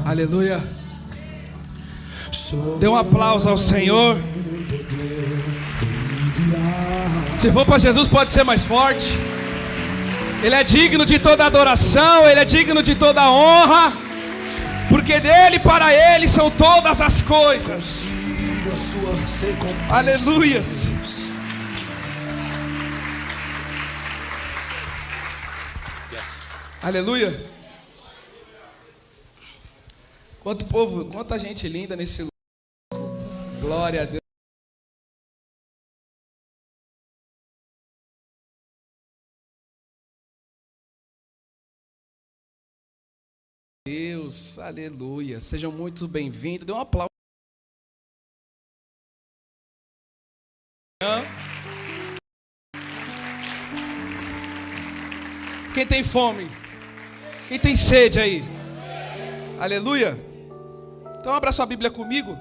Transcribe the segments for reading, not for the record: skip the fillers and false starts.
Aleluia. Dê um aplauso ao Senhor. Se for para Jesus, pode ser mais forte. Ele é digno de toda adoração, Ele é digno de toda honra, porque dele, para Ele são todas as coisas. Aleluias. Aleluia. Quanto povo, quanta gente linda nesse lugar. Glória a Deus. Deus, aleluia. Sejam muito bem-vindos. Dê um aplauso. Quem tem fome? Quem tem sede aí? Aleluia. Então abra sua Bíblia comigo.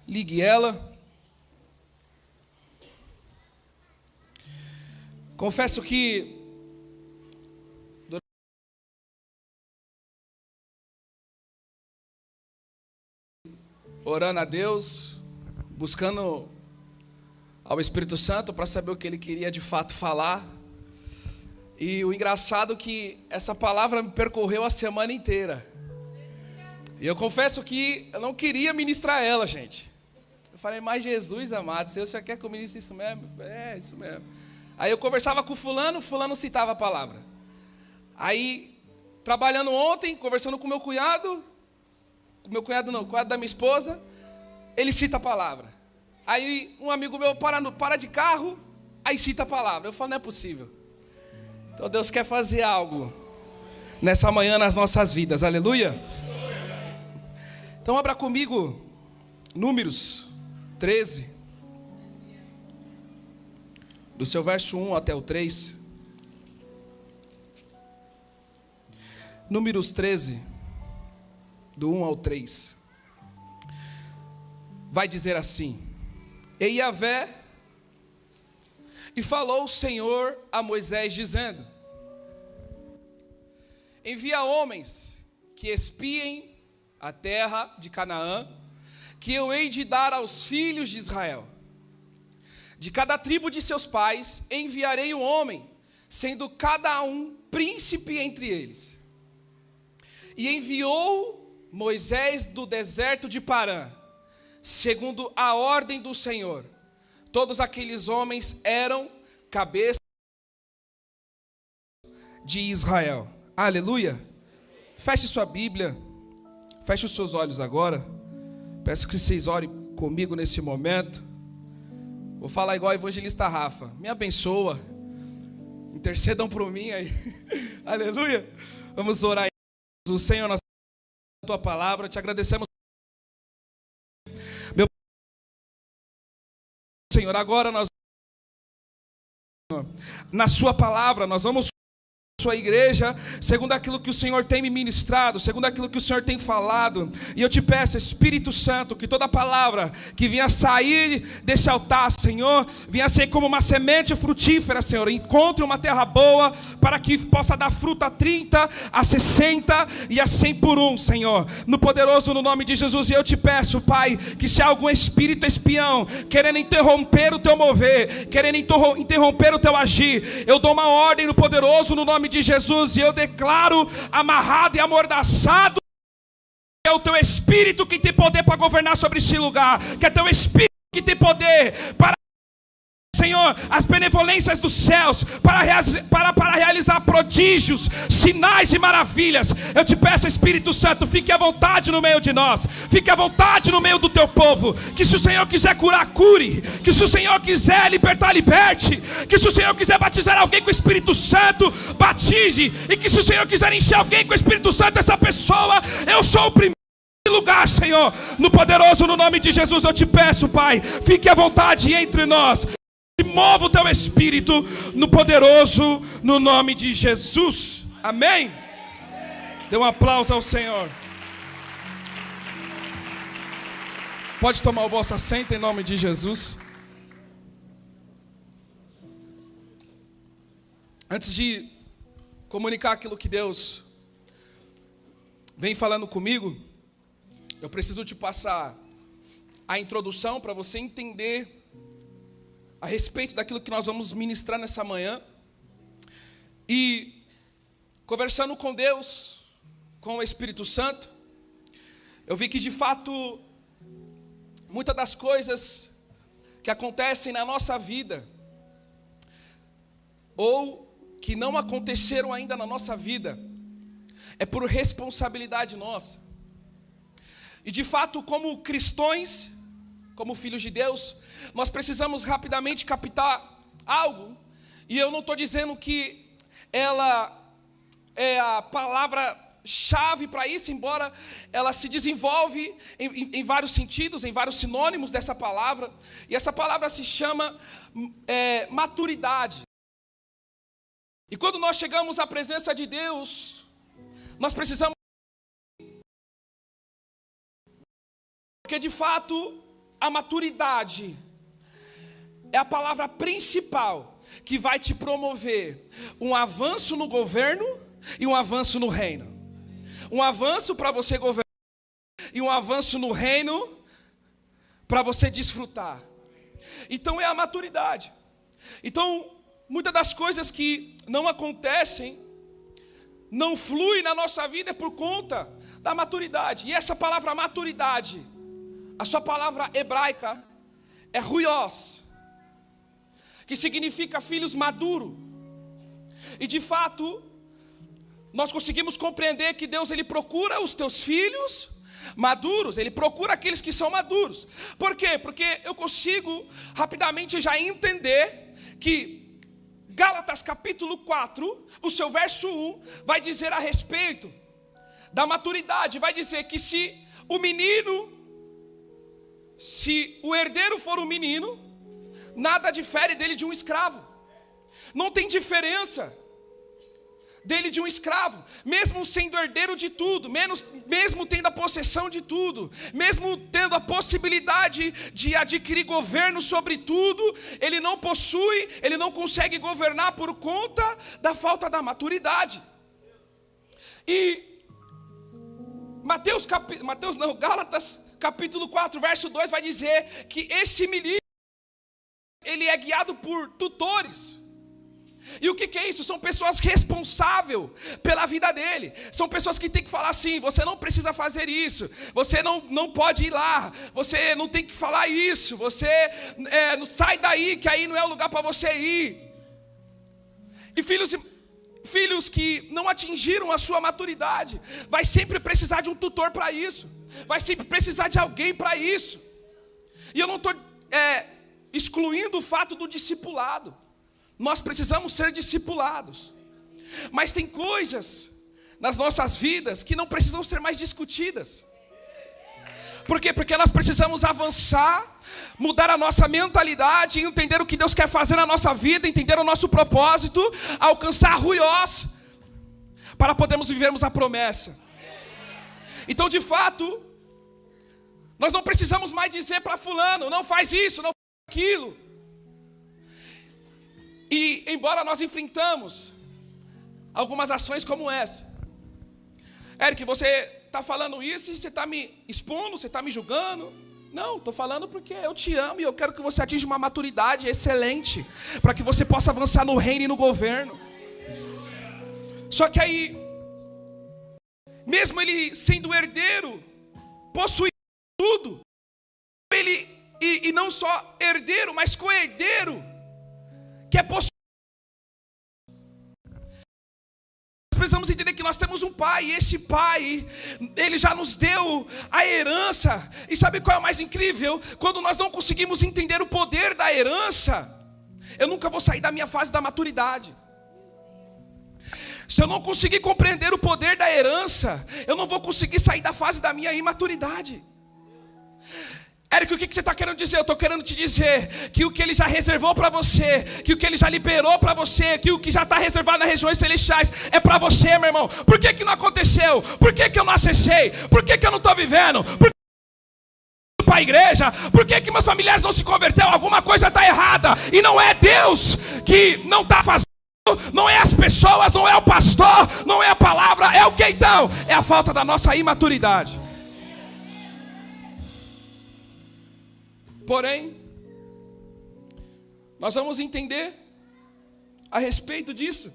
Ligue ela. Confesso que orando a Deus, buscando ao Espírito Santo para saber o que Ele queria de fato falar. E o engraçado é que essa palavra me percorreu a semana inteira. E eu confesso que eu não queria ministrar ela, gente. Eu falei, mas Jesus amado, se você quer que eu ministre isso mesmo? É, isso mesmo. Aí eu conversava com fulano citava a palavra. Aí, trabalhando ontem, conversando com meu cunhado, o cunhado da minha esposa, ele cita a palavra. Aí um amigo meu para de carro, aí cita a palavra. Eu falo, não é possível. Então Deus quer fazer algo nessa manhã nas nossas vidas, aleluia. Então abra comigo Números 13, do seu verso 1 até o 3. Números 13, do 1 ao 3. Vai dizer assim: E Yahvé, e falou o Senhor a Moisés, dizendo: Envia homens que espiem a terra de Canaã, que eu hei de dar aos filhos de Israel. De cada tribo de seus pais enviarei um homem, sendo cada um príncipe entre eles. E enviou Moisés do deserto de Parã, segundo a ordem do Senhor. Todos aqueles homens eram cabeças de Israel. Aleluia. Feche sua Bíblia. Feche os seus olhos agora. Peço que vocês orem comigo nesse momento. Vou falar igual a evangelista Rafa. Me abençoa. Intercedam por mim aí. Aleluia. Vamos orar. O Senhor, nós a tua palavra, te agradecemos. Meu Senhor, agora nós na sua palavra nós vamos sua igreja, segundo aquilo que o Senhor tem me ministrado, segundo aquilo que o Senhor tem falado. E eu te peço, Espírito Santo, que toda palavra que vinha sair desse altar, Senhor, vinha ser como uma semente frutífera, Senhor. Encontre uma terra boa, para que possa dar fruto a 30, a 60 e a 100 por um, Senhor, no poderoso no nome de Jesus. E eu te peço, Pai, que se há algum espírito espião querendo interromper o teu mover, querendo interromper o teu agir, eu dou uma ordem no poderoso no nome de Jesus, e eu declaro amarrado e amordaçado. É o teu Espírito que tem poder para governar sobre esse lugar, que é teu Espírito que tem poder para, Senhor, as benevolências dos céus, para realizar prodígios, sinais e maravilhas. Eu te peço, Espírito Santo, fique à vontade no meio de nós, fique à vontade no meio do teu povo. Que se o Senhor quiser curar, cure. Que se o Senhor quiser libertar, liberte. Que se o Senhor quiser batizar alguém com o Espírito Santo, batize. E que se o Senhor quiser encher alguém com o Espírito Santo, essa pessoa, eu sou o primeiro lugar, Senhor. No poderoso, no nome de Jesus, eu te peço, Pai, fique à vontade entre nós. Mova o teu Espírito, no poderoso, no nome de Jesus. Amém? Dê um aplauso ao Senhor. Pode tomar o vosso assento em nome de Jesus. Antes de comunicar aquilo que Deus vem falando comigo, eu preciso te passar a introdução para você entender a respeito daquilo que nós vamos ministrar nessa manhã. E conversando com Deus, com o Espírito Santo, eu vi que de fato muitas das coisas que acontecem na nossa vida, ou que não aconteceram ainda na nossa vida, é por responsabilidade nossa. E de fato, como cristãos, como filhos de Deus, nós precisamos rapidamente captar algo. E eu não estou dizendo que ela é a palavra-chave para isso, embora ela se desenvolve em vários sentidos, em vários sinônimos dessa palavra. E essa palavra se chama maturidade. E quando nós chegamos à presença de Deus, nós precisamos, porque de fato a maturidade é a palavra principal que vai te promover um avanço no governo e um avanço no reino. Um avanço para você governar e um avanço no reino para você desfrutar. Então é a maturidade. Então, muitas das coisas que não acontecem, não fluem na nossa vida é por conta da maturidade. E essa palavra maturidade, a sua palavra hebraica é ruios, que significa filhos maduros. E de fato, nós conseguimos compreender que Deus ele procura os teus filhos maduros, ele procura aqueles que são maduros. Por quê? Porque eu consigo rapidamente já entender que Gálatas capítulo 4, o seu verso 1, vai dizer a respeito da maturidade. Vai dizer que se o herdeiro for um menino, nada difere dele de um escravo. Não tem diferença dele de um escravo, mesmo sendo herdeiro de tudo, mesmo tendo a possessão de tudo, mesmo tendo a possibilidade de adquirir governo sobre tudo, ele não possui, ele não consegue governar por conta da falta da maturidade. E Gálatas capítulo 4, verso 2 vai dizer que esse menino, ele é guiado por tutores. E o que é isso? São pessoas responsáveis pela vida dele. São pessoas que tem que falar assim: você não precisa fazer isso, você não pode ir lá, você não tem que falar isso, você não sai daí, que aí não é o lugar para você ir. E filhos que não atingiram a sua maturidade, vai sempre precisar de um tutor para isso, vai sempre precisar de alguém para isso. E eu não estou excluindo o fato do discipulado. Nós precisamos ser discipulados. Mas tem coisas nas nossas vidas que não precisam ser mais discutidas. Por quê? Porque nós precisamos avançar, mudar a nossa mentalidade, entender o que Deus quer fazer na nossa vida, entender o nosso propósito, alcançar ruios, para podermos vivermos a promessa. Então, de fato, nós não precisamos mais dizer para fulano: não faz isso, não faz aquilo. E embora nós enfrentamos algumas ações como essa, Eric, você está falando isso e você está me expondo, você está me julgando? Não, estou falando porque eu te amo e eu quero que você atinja uma maturidade excelente, para que você possa avançar no reino e no governo. Só que aí, mesmo ele sendo herdeiro, possuindo tudo, ele, e não só herdeiro, mas co-herdeiro, que é possuído. Nós precisamos entender que nós temos um pai, e esse pai, ele já nos deu a herança. E sabe qual é o mais incrível? Quando nós não conseguimos entender o poder da herança, eu nunca vou sair da minha fase da maturidade. Se eu não conseguir compreender o poder da herança, eu não vou conseguir sair da fase da minha imaturidade. Eric, o que você está querendo dizer? Eu estou querendo te dizer que o que Ele já reservou para você, que o que Ele já liberou para você, que o que já está reservado nas regiões celestiais é para você, meu irmão. Por que não aconteceu? Por que eu não acessei? Por que eu não estou vivendo? Por que eu não para a igreja? Por que meus familiares não se converteram? Alguma coisa está errada. E não é Deus que não está fazendo, não é as pessoas, não é o pastor, não é a palavra, É o que então? É a falta da nossa imaturidade. Porém, nós vamos entender a respeito disso.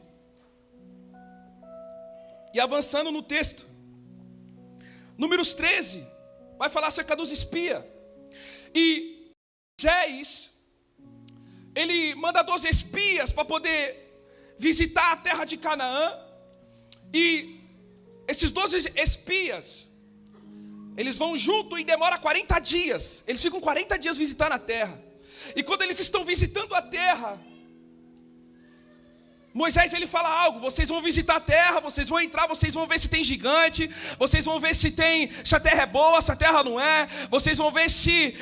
E avançando no texto, Números 13, vai falar acerca dos espias. E Moisés, ele manda 12 espias para poder visitar a terra de Canaã. E esses 12 espias, eles vão junto e demora 40 dias. Eles ficam 40 dias visitando a terra. E quando eles estão visitando a terra, Moisés ele fala algo: vocês vão visitar a terra, vocês vão entrar, vocês vão ver se tem gigante, vocês vão ver se a terra é boa, se a terra não é, vocês vão ver se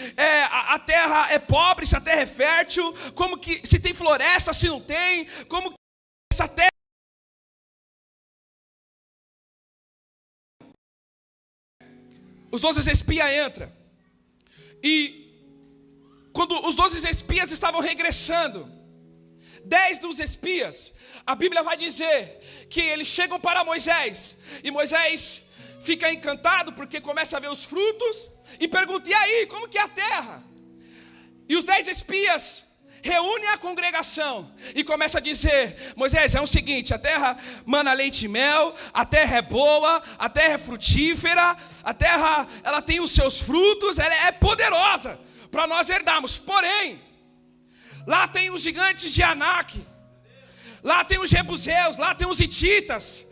a terra é pobre, se a terra é fértil, como que, se tem floresta, se não tem, como que essa terra. Os 12 espias entram. E quando os 12 espias estavam regressando, 10 dos espias, a Bíblia vai dizer que eles chegam para Moisés. E Moisés fica encantado porque começa a ver os frutos. E pergunta: e aí, como que é a terra? E os 10 espias reúnem a congregação e começa a dizer: Moisés, é o seguinte, a terra mana leite e mel, a terra é boa, a terra é frutífera, a terra ela tem os seus frutos, ela é poderosa para nós herdarmos. Porém, lá tem os gigantes de Anak, lá tem os jebuseus, lá tem os hititas,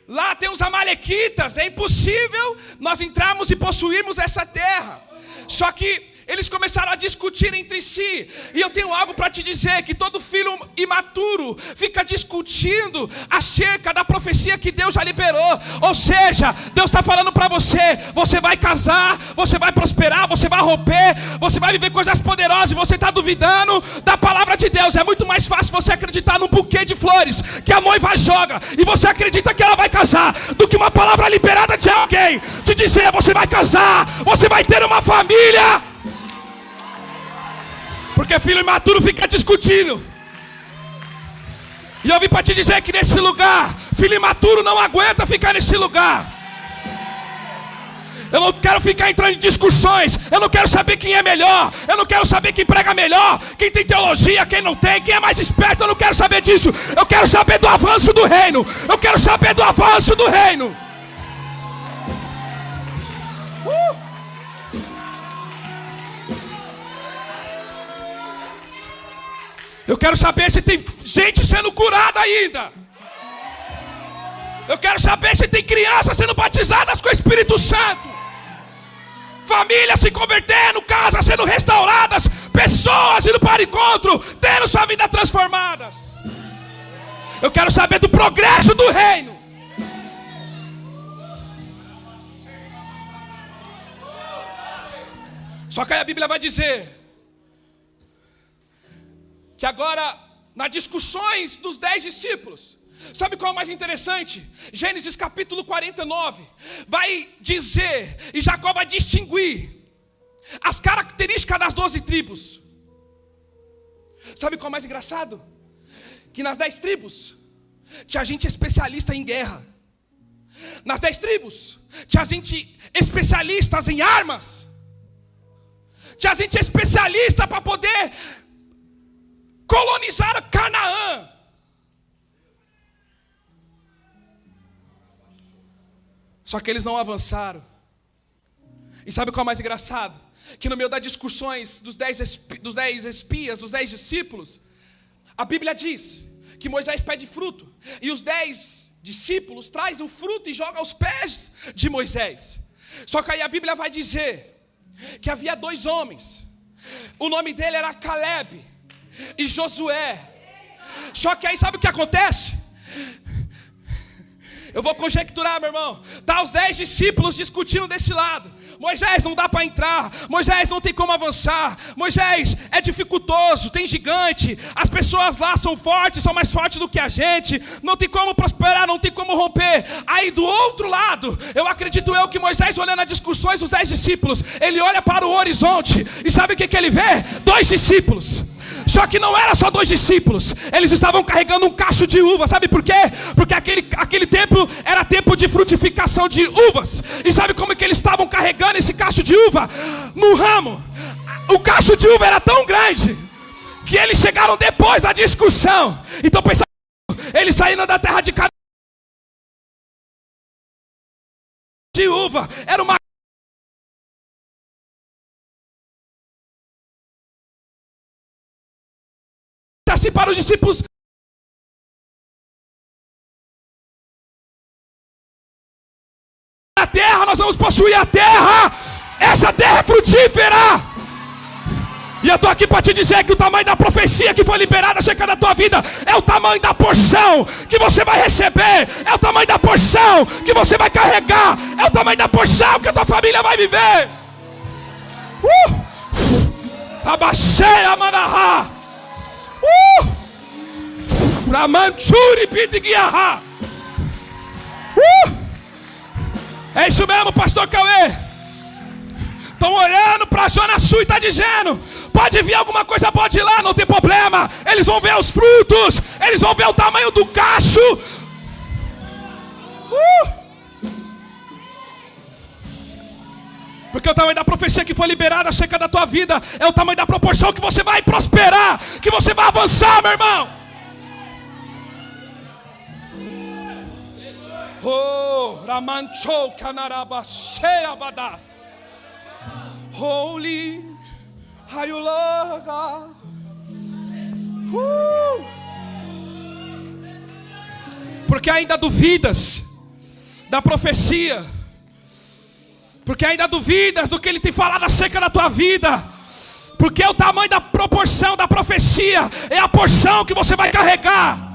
lá tem os amalequitas. É impossível nós entrarmos e possuirmos essa terra. Só que eles começaram a discutir entre si. E eu tenho algo para te dizer: que todo filho imaturo fica discutindo acerca da profecia que Deus já liberou. Ou seja, Deus está falando para você: você vai casar, você vai prosperar, você vai romper, você vai viver coisas poderosas. E você está duvidando da palavra de Deus. É muito mais fácil você acreditar num buquê de flores que a noiva joga e você acredita que ela vai casar, do que uma palavra liberada de alguém te dizer: você vai casar, você vai ter uma família. Porque filho imaturo fica discutindo. E eu vim para te dizer que nesse lugar, filho imaturo não aguenta ficar nesse lugar. Eu não quero ficar entrando em discussões. Eu não quero saber quem é melhor. Eu não quero saber quem prega melhor, quem tem teologia, quem não tem, quem é mais esperto. Eu não quero saber disso. Eu quero saber do avanço do reino. Eu quero saber do avanço do reino. Eu quero saber se tem gente sendo curada ainda. Eu quero saber se tem crianças sendo batizadas com o Espírito Santo, famílias se convertendo, casas sendo restauradas, pessoas indo para o encontro, tendo sua vida transformadas. Eu quero saber do progresso do reino. Só que aí a Bíblia vai dizer que agora, nas discussões dos 10 discípulos, sabe qual é o mais interessante? Gênesis capítulo 49 vai dizer, e Jacó vai distinguir as características das 12 tribos. Sabe qual é o mais engraçado? Que nas 10 tribos tinha gente especialista em guerra. Nas 10 tribos tinha gente especialistas em armas. Tinha gente especialista para poder colonizaram Canaã. Só que eles não avançaram. E sabe qual é o mais engraçado? Que no meio das discussões dos 10 espias, dos 10 discípulos, a Bíblia diz que Moisés pede fruto, e os 10 discípulos trazem o fruto e jogam aos pés de Moisés. Só que aí a Bíblia vai dizer que havia 2 homens. O nome dele era Caleb e Josué. Só que aí sabe o que acontece? Eu vou conjecturar, meu irmão. Tá os 10 discípulos discutindo desse lado. Moisés, não dá para entrar. Moisés, não tem como avançar. Moisés, é dificultoso, tem gigante. As pessoas lá são fortes, são mais fortes do que a gente. Não tem como prosperar, não tem como romper. Aí do outro lado, eu acredito que Moisés, olhando as discussões dos 10 discípulos, ele olha para o horizonte. E sabe o que ele vê? 2 discípulos. Só que não era só 2 discípulos, eles estavam carregando um cacho de uva. Sabe por quê? Porque aquele tempo era tempo de frutificação de uvas. E sabe como que eles estavam carregando esse cacho de uva? No ramo. O cacho de uva era tão grande que eles chegaram depois da discussão. Então pensa, eles saíram da terra de uva, era uma assim para os discípulos. A terra, nós vamos possuir a terra. Essa terra é frutífera. E eu estou aqui para te dizer que o tamanho da profecia que foi liberada acerca da tua vida é o tamanho da porção que você vai receber, é o tamanho da porção que você vai carregar, é o tamanho da porção que a tua família vai viver. Abaixeia manahá. Ramanchuri pitigiahá. É isso mesmo, pastor Cauê. Estão olhando para a Zona Sul e está dizendo: pode vir alguma coisa, pode ir lá, não tem problema. Eles vão ver os frutos, eles vão ver o tamanho do cacho. Porque o tamanho da profecia que foi liberada acerca da tua vida é o tamanho da proporção que você vai prosperar, que você vai avançar, meu irmão. Oh, Ramancho Kanarabacheia Badas. Holy, how you love God. Porque ainda duvidas da profecia, porque ainda duvidas do que Ele tem falado acerca da tua vida, porque o tamanho da proporção da profecia é a porção que você vai carregar.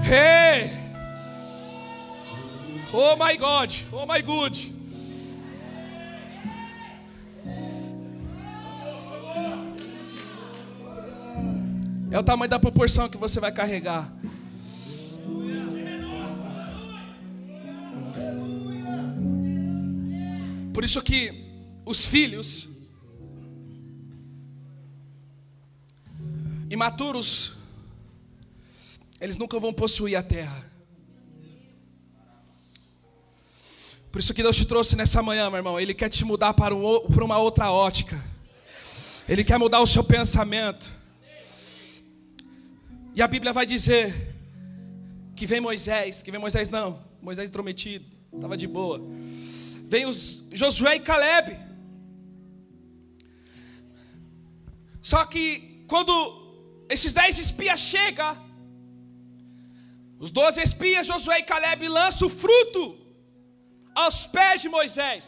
Hey. Oh my God, oh my good. É o tamanho da proporção que você vai carregar. Por isso que os filhos imaturos, eles nunca vão possuir a terra. Por isso que Deus te trouxe nessa manhã, meu irmão. Ele quer te mudar para uma outra ótica. Ele quer mudar o seu pensamento. E a Bíblia vai dizer que vem Moisés não, Moisés intrometido, estava de boa. Vem os Josué e Caleb. Só que quando esses 10 espias chegam, os 12 espias, Josué e Caleb, lançam o fruto aos pés de Moisés.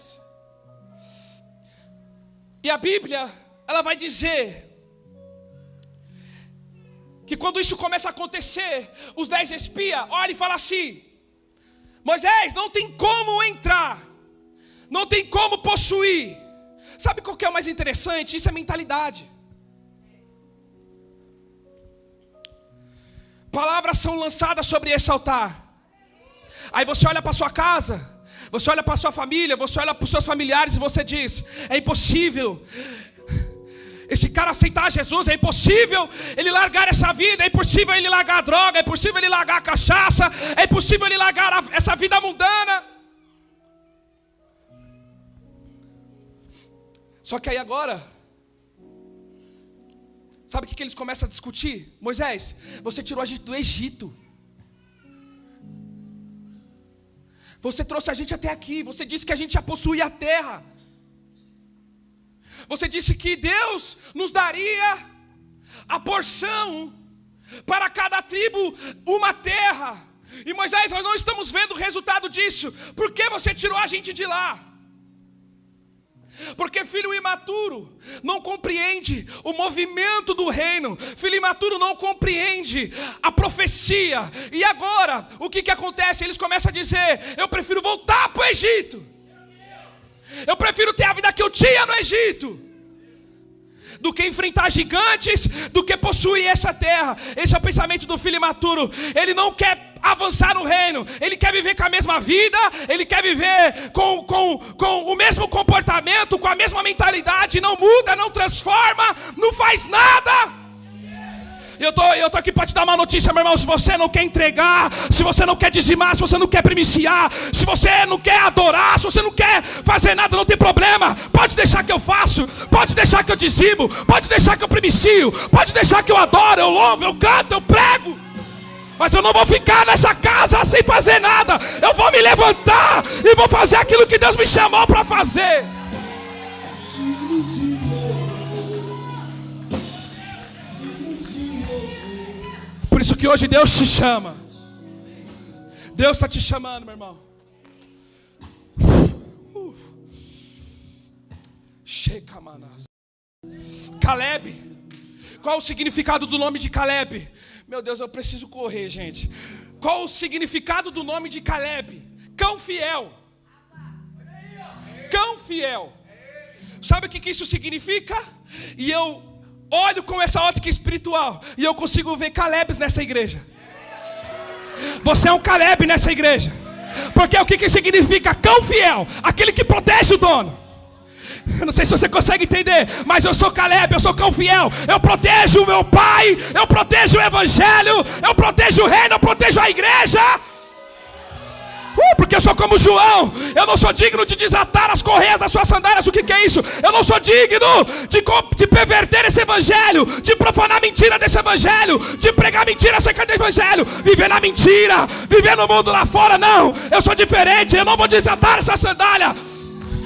E a Bíblia, ela vai dizer que quando isso começa a acontecer, os 10 espias olham e falam assim: Moisés, não tem como entrar, não tem como possuir. Sabe qual que é o mais interessante? Isso é mentalidade. Palavras são lançadas sobre esse altar. Aí você olha para sua casa, você olha para sua família, você olha para os seus familiares e você diz: é impossível esse cara aceitar Jesus, é impossível ele largar essa vida, é impossível ele largar a droga, é impossível ele largar a cachaça, é impossível ele largar essa vida mundana. Só que aí agora, sabe o que eles começam a discutir? Moisés, você tirou a gente do Egito, você trouxe a gente até aqui, você disse que a gente ia possuir a terra, você disse que Deus nos daria a porção, para cada tribo uma terra. E Moisés, nós não estamos vendo o resultado disso. Por que você tirou a gente de lá? Porque filho imaturo não compreende o movimento do reino. Filho imaturo não compreende a profecia. E agora, o que acontece? Eles começam a dizer: eu prefiro voltar para o Egito, eu prefiro ter a vida que eu tinha no Egito, do que enfrentar gigantes, do que possuir essa terra. Esse é o pensamento do filho imaturo. Ele não quer avançar no reino, ele quer viver com a mesma vida, ele quer viver com o mesmo comportamento, com a mesma mentalidade, não muda, não transforma, não faz nada. Eu tô aqui para te dar uma notícia, meu irmão. Se você não quer entregar, se você não quer dizimar, se você não quer primiciar, se você não quer adorar, se você não quer fazer nada, não tem problema. Pode deixar que eu faço, pode deixar que eu dizimo, pode deixar que eu primicio, pode deixar que eu adoro, eu louvo, eu canto, eu prego. Mas eu não vou ficar nessa casa sem fazer nada. Eu vou me levantar e vou fazer aquilo que Deus me chamou para fazer. Por isso que hoje Deus te chama. Deus está te chamando, meu irmão. Caleb. Qual o significado do nome de Caleb? Meu Deus, eu preciso correr, gente. Qual o significado do nome de Caleb? Cão fiel. Cão fiel. Sabe o que isso significa? E eu olho com essa ótica espiritual e eu consigo ver Calebs nessa igreja. Você é um Caleb nessa igreja. Porque o que significa cão fiel? Aquele que protege o dono. Eu não sei se você consegue entender, mas eu sou Caleb, eu sou cão fiel. Eu protejo o meu pai, eu protejo o evangelho, eu protejo o reino, eu protejo a igreja. Porque eu sou como João. Eu não sou digno de desatar as correias das suas sandálias. O que é isso? Eu não sou digno de perverter esse evangelho, de profanar mentira desse evangelho, de pregar mentira acerca do evangelho, viver na mentira, viver no mundo lá fora. Não, eu sou diferente. Eu não vou desatar essa sandália.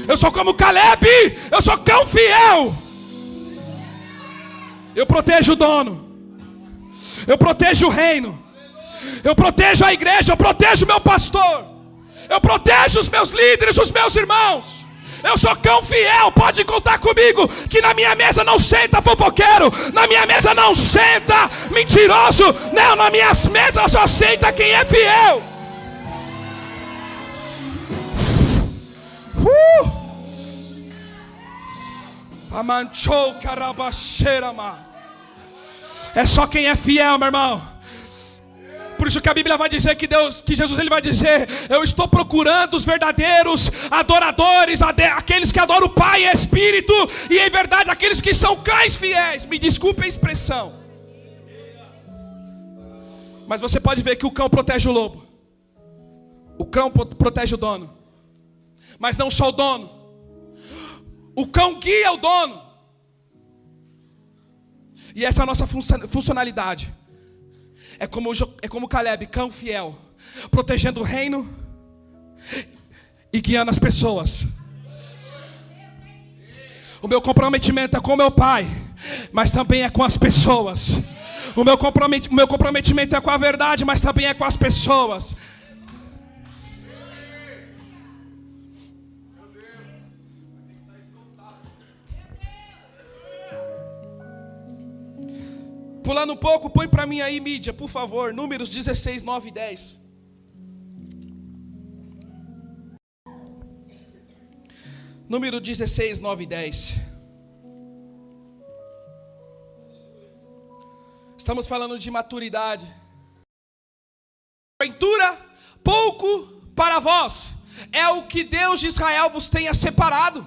Eu sou como Caleb. Eu sou cão fiel. Eu protejo o dono, eu protejo o reino, eu protejo a igreja, eu protejo o meu pastor, eu protejo os meus líderes, os meus irmãos. Eu sou cão fiel, pode contar comigo. Que na minha mesa não senta fofoqueiro, na minha mesa não senta mentiroso. Não, na minha mesa só senta quem é fiel. É só quem é fiel, meu irmão. Por isso que a Bíblia vai dizer que Jesus ele vai dizer: eu estou procurando os verdadeiros adoradores, aqueles que adoram o Pai em espírito e em verdade, aqueles que são cães fiéis. Me desculpe a expressão, mas você pode ver que o cão protege o lobo, o cão protege o dono, mas não só o dono. O cão guia o dono. E essa é a nossa funcionalidade. É como Caleb, cão fiel, protegendo o reino e guiando as pessoas. O meu comprometimento é com o meu pai, mas também é com as pessoas. O meu comprometimento é com a verdade, mas também é com as pessoas. Pulando um pouco, põe para mim aí, mídia, por favor. Números 16, 9 e 10. Número 16, 9 e 10. Estamos falando de maturidade. Porventura, pouco para vós é o que Deus de Israel vos tenha separado.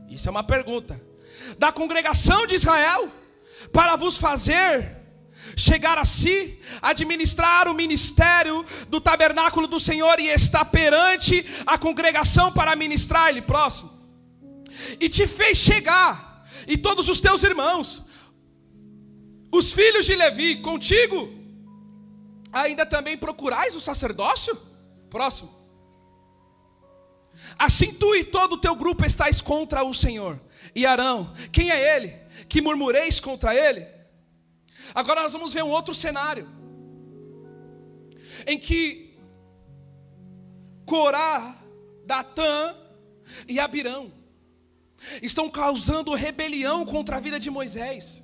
Isso é uma pergunta. Da congregação de Israel, para vos fazer chegar a si, administrar o ministério do tabernáculo do Senhor e estar perante a congregação para ministrar-lhe. Próximo. E te fez chegar, e todos os teus irmãos, os filhos de Levi, contigo, ainda também procurais o sacerdócio? Próximo. Assim tu e todo o teu grupo estáis contra o Senhor. E Arão, quem é ele, que murmureis contra ele? Agora nós vamos ver um outro cenário, em que Corá, Datã e Abirão estão causando rebelião contra a vida de Moisés.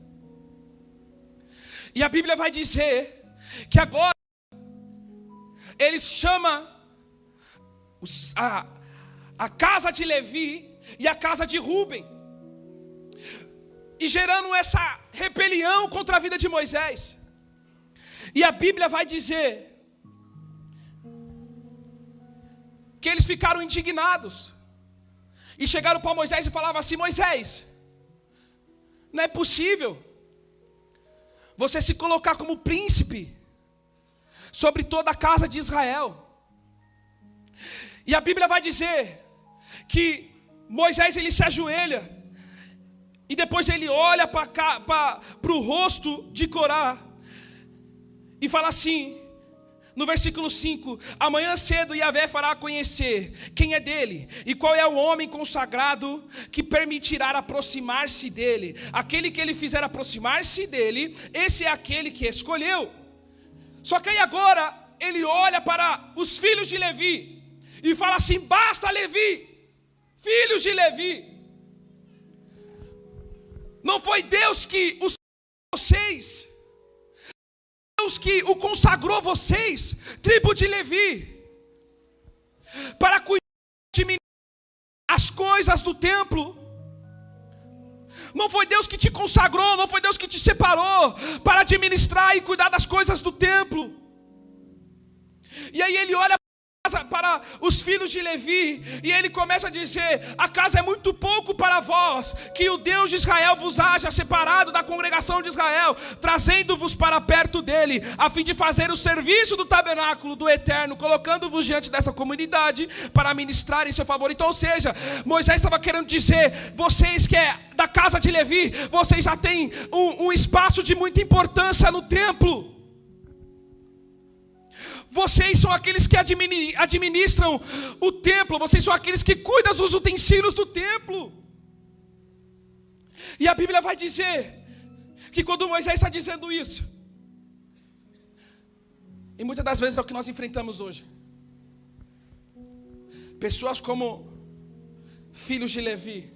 E a Bíblia vai dizer que agora eles chamam a casa de Levi e a casa de Rúben. e gerando essa rebelião contra a vida de Moisés. E a Bíblia vai dizer que eles ficaram indignados e chegaram para Moisés e falavam assim: Moisés, não é possível você se colocar como príncipe sobre toda a casa de Israel. E a Bíblia vai dizer que Moisés ele se ajoelha e depois ele olha para o rosto de Corá e fala assim, no versículo 5: amanhã cedo Yahvé fará conhecer quem é dele e qual é o homem consagrado que permitirá aproximar-se dele. Aquele que ele fizer aproximar-se dele, esse é aquele que escolheu. Só que aí agora ele olha para os filhos de Levi e fala assim: basta Levi, filhos de Levi, não foi Deus que os vocês, Deus que o consagrou vocês, tribo de Levi, para cuidar as coisas do templo. Não foi Deus que te consagrou, não foi Deus que te separou para administrar e cuidar das coisas do templo. E aí ele olha para os filhos de Levi e ele começa a dizer: a casa é muito pouco para vós, que o Deus de Israel vos haja separado da congregação de Israel, trazendo-vos para perto dele, a fim de fazer o serviço do tabernáculo do Eterno, colocando-vos diante dessa comunidade para ministrar em seu favor. Então, ou seja, Moisés estava querendo dizer: vocês que é da casa de Levi, vocês já têm um espaço de muita importância no templo. Vocês são aqueles que administram o templo. Vocês são aqueles que cuidam dos utensílios do templo. E a Bíblia vai dizer que quando Moisés está dizendo isso, e muitas das vezes é o que nós enfrentamos hoje, pessoas como filhos de Levi,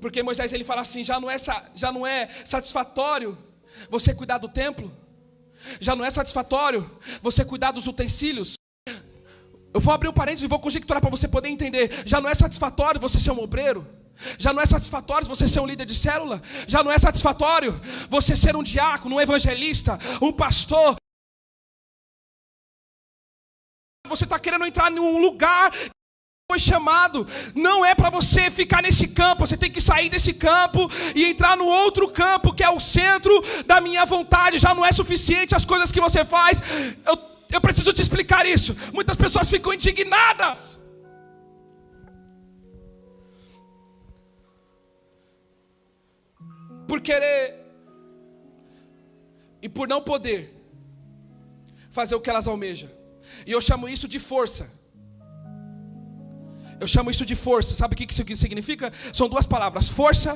porque Moisés ele fala assim: já não é satisfatório você cuidar do templo? Já não é satisfatório você cuidar dos utensílios? Eu vou abrir um parênteses e vou conjecturar para você poder entender. Já não é satisfatório você ser um obreiro? Já não é satisfatório você ser um líder de célula? Já não é satisfatório você ser um diácono, um evangelista, um pastor? Você está querendo entrar em um lugar que foi chamado. Não é para você ficar nesse campo. Você tem que sair desse campo e entrar no outro campo, que é o centro da minha vontade. Já não é suficiente as coisas que você faz. Eu preciso te explicar isso. Muitas pessoas ficam indignadas por querer e por não poder fazer o que elas almejam. E eu chamo isso de força. Eu chamo isso de força. Sabe o que isso significa? São duas palavras: força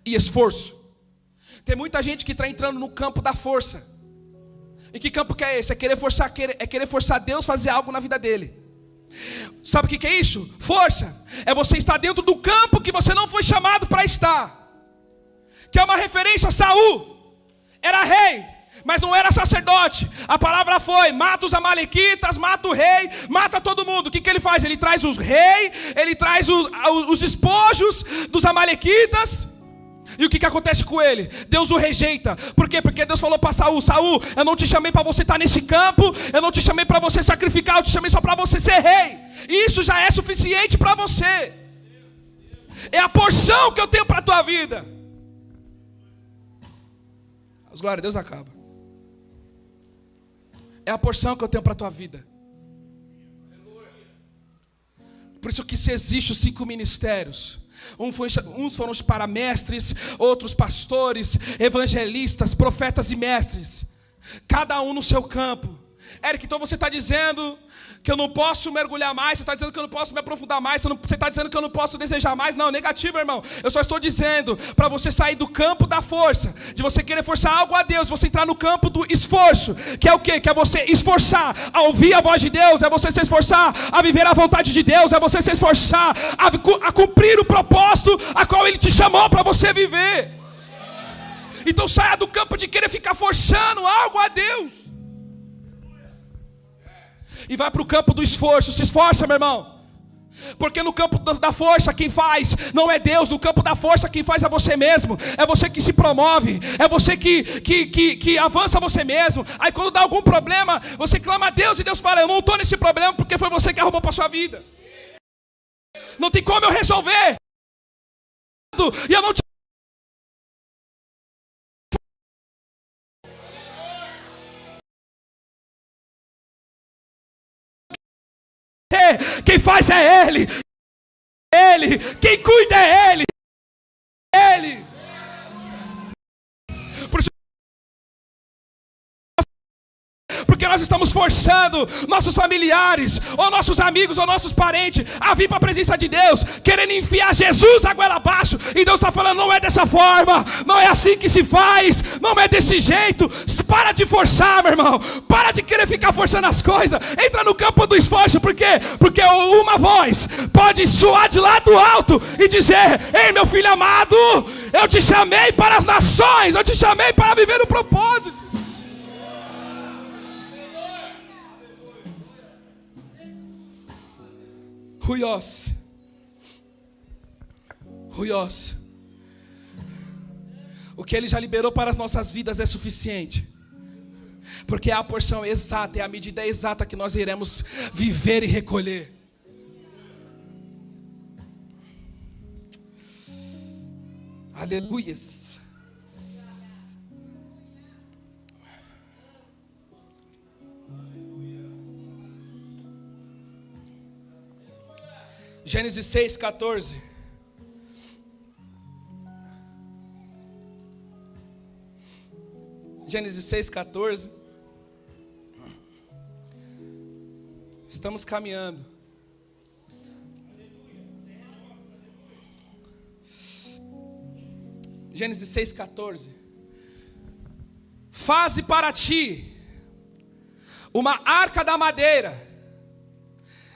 e esforço. Tem muita gente que está entrando no campo da força. E que campo que é esse? É querer forçar Deus a fazer algo na vida dele. Sabe o que é isso? Força é você estar dentro do campo que você não foi chamado para estar. Que é uma referência a Saul. Era rei, mas não era sacerdote. A palavra foi: mata os amalequitas, mata o rei, mata todo mundo. O que ele faz? Ele traz os reis, ele traz os despojos dos amalequitas. E o que acontece com ele? Deus o rejeita. Por quê? Porque Deus falou para Saul: Saul, eu não te chamei para você estar nesse campo, eu não te chamei para você sacrificar, eu te chamei só para você ser rei. E isso já é suficiente para você. É a porção que eu tenho para a tua vida. As glórias a Deus acaba. É a porção que eu tenho para a tua vida. Por isso que se existe os 5 ministérios. Uns foram para mestres, outros pastores, evangelistas, profetas e mestres. Cada um no seu campo. Eric, então você está dizendo que eu não posso mergulhar mais, você está dizendo que eu não posso me aprofundar mais, você está dizendo que eu não posso desejar mais. Não, negativo, irmão. Eu só estou dizendo para você sair do campo da força, de você querer forçar algo a Deus, você entrar no campo do esforço. Que é o quê? Que é você esforçar a ouvir a voz de Deus, é você se esforçar a viver a vontade de Deus, é você se esforçar a cumprir o propósito a qual Ele te chamou para você viver. Então saia do campo de querer ficar forçando algo a Deus e vai para o campo do esforço. Se esforça, meu irmão. Porque no campo da força quem faz não é Deus. No campo da força quem faz é você mesmo. É você que se promove. É você que avança você mesmo. Aí quando dá algum problema, você clama a Deus e Deus fala: eu não estou nesse problema porque foi você que arrumou para a sua vida. Não tem como eu resolver. E eu não te... Quem faz é Ele. Ele. Quem cuida é Ele. Ele. Por isso, porque nós estamos forçando nossos familiares, ou nossos amigos, ou nossos parentes a vir para a presença de Deus, querendo enfiar Jesus a goela abaixo. E Deus está falando: não é dessa forma, não é assim que se faz, não é desse jeito. Para de forçar, meu irmão. Para de querer ficar forçando as coisas. Entra no campo do esforço. Por quê? Porque uma voz pode soar de lá do alto e dizer: ei, meu filho amado, eu te chamei para as nações, eu te chamei para viver o propósito. Ruiós. Ruiós. O que Ele já liberou para as nossas vidas é suficiente. Porque é a porção exata, é a medida exata que nós iremos viver e recolher. Aleluias. Gênesis 6:14. Gênesis 6:14. Estamos caminhando. Gênesis 6:14. Faze para ti uma arca da madeira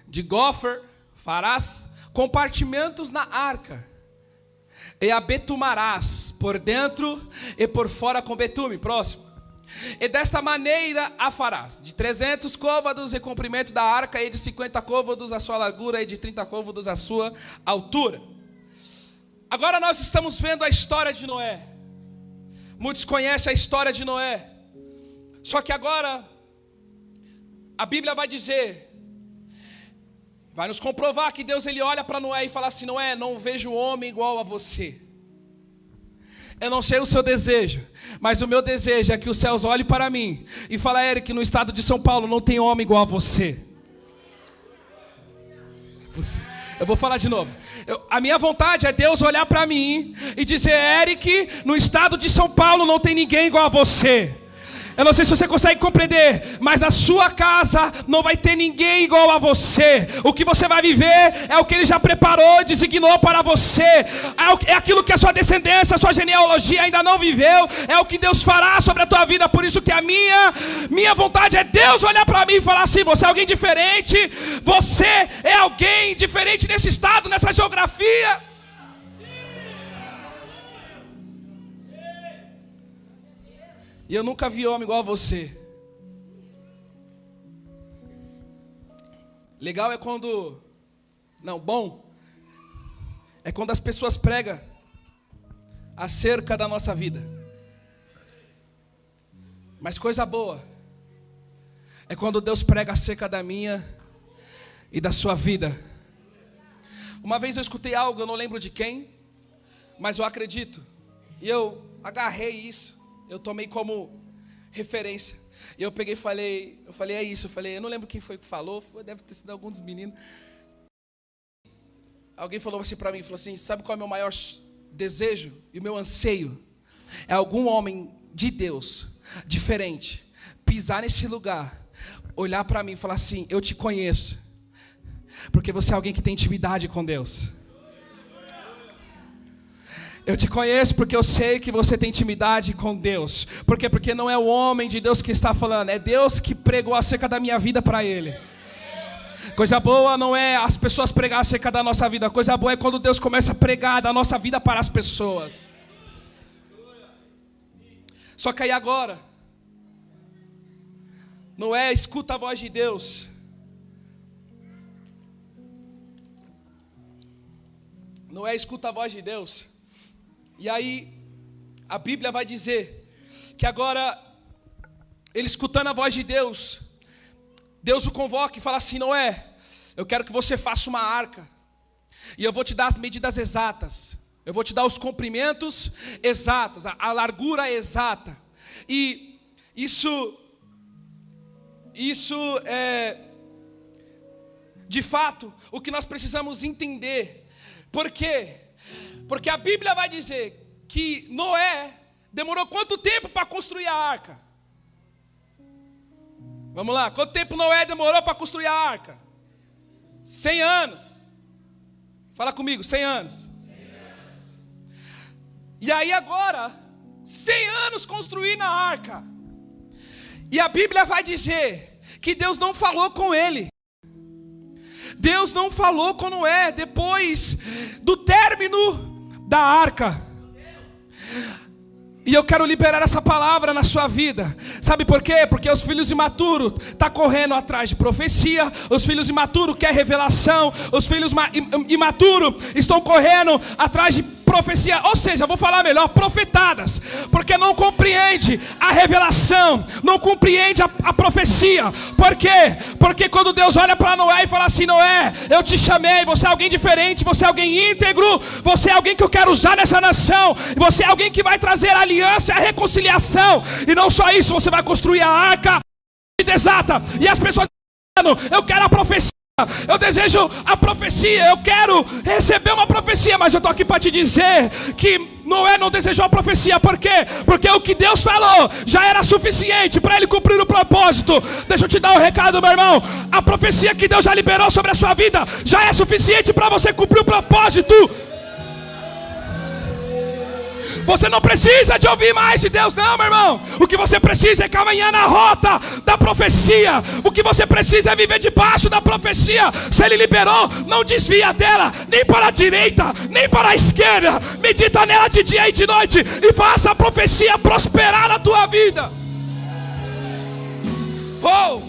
de gofer. Farás compartimentos na arca, e a betumarás por dentro e por fora com betume. Próximo. E desta maneira a farás: de 300 côvados o comprimento da arca, e de 50 côvados a sua largura, e de 30 côvados a sua altura. Agora nós estamos vendo a história de Noé. Muitos conhecem a história de Noé. Só que agora a Bíblia vai dizer, vai nos comprovar que Deus ele olha para Noé e fala assim: Noé, não vejo homem igual a você. Eu não sei o seu desejo, mas o meu desejo é que os céus olhem para mim e falem: Eric, no estado de São Paulo não tem homem igual a você. Eu vou falar de novo. A minha vontade é Deus olhar para mim e dizer: Eric, no estado de São Paulo não tem ninguém igual a você. Eu não sei se você consegue compreender, mas na sua casa não vai ter ninguém igual a você. O que você vai viver é o que Ele já preparou e designou para você. É aquilo que a sua descendência, a sua genealogia ainda não viveu. É o que Deus fará sobre a tua vida. Por isso que a minha vontade é Deus olhar para mim e falar assim: você é alguém diferente. Você é alguém diferente nesse estado, nessa geografia. E eu nunca vi homem igual a você. Legal é quando... Não, bom é quando as pessoas pregam acerca da nossa vida. Mas coisa boa é quando Deus prega acerca da minha e da sua vida. Uma vez eu escutei algo, eu não lembro de quem, mas eu acredito. E eu agarrei isso. Eu tomei como referência. E eu peguei e falei, é isso. Eu não lembro quem foi que falou, deve ter sido algum dos meninos. Alguém falou assim para mim, falou assim: sabe qual é o meu maior desejo e o meu anseio? É algum homem de Deus, diferente, pisar nesse lugar, olhar para mim e falar assim: eu te conheço, porque você é alguém que tem intimidade com Deus. Eu te conheço porque eu sei que você tem intimidade com Deus. Por quê? Porque não é o homem de Deus que está falando, é Deus que pregou acerca da minha vida para Ele. Coisa boa não é as pessoas pregar acerca da nossa vida. Coisa boa é quando Deus começa a pregar da nossa vida para as pessoas. Só que aí agora, Noé escuta a voz de Deus. Noé escuta a voz de Deus. E aí a Bíblia vai dizer que agora, ele escutando a voz de Deus, Deus o convoca e fala assim: Noé, eu quero que você faça uma arca, e eu vou te dar as medidas exatas, eu vou te dar os comprimentos exatos, a largura exata. E isso é, de fato, o que nós precisamos entender. Por quê? Porque a Bíblia vai dizer que Noé demorou quanto tempo para construir a arca? Vamos lá, quanto tempo Noé demorou para construir a arca? 100 anos. Fala comigo, 100 anos. E aí agora, 100 anos construindo a arca. E a Bíblia vai dizer que Deus não falou com ele. Deus não falou com Noé depois do término da arca. E eu quero liberar essa palavra na sua vida. Sabe por quê? Porque os filhos imaturos estão correndo atrás de profecia. Os filhos imaturos querem revelação. Os filhos imaturos estão correndo atrás de profecia. Ou seja, vou falar melhor, profetadas. Porque não compreende a revelação. Não compreende a profecia. Por quê? Porque quando Deus olha para Noé e fala assim: Noé, eu te chamei, você é alguém diferente, você é alguém íntegro, você é alguém que eu quero usar nessa nação, você é alguém que vai trazer a aliança, a reconciliação. E não só isso, você vai construir a arca exata. E as pessoas dizendo: eu quero a profecia, eu desejo a profecia, eu quero receber uma profecia. Mas eu estou aqui para te dizer que Noé não desejou a profecia. Por quê? Porque o que Deus falou já era suficiente para ele cumprir o propósito. Deixa eu te dar um recado, meu irmão. A profecia que Deus já liberou sobre a sua vida já é suficiente para você cumprir o propósito. Você não precisa de ouvir mais de Deus, não, meu irmão. O que você precisa é caminhar na rota da profecia. O que você precisa é viver debaixo da profecia. Se Ele liberou, não desvia dela, nem para a direita, nem para a esquerda. Medita nela de dia e de noite, e faça a profecia prosperar na tua vida. Oh!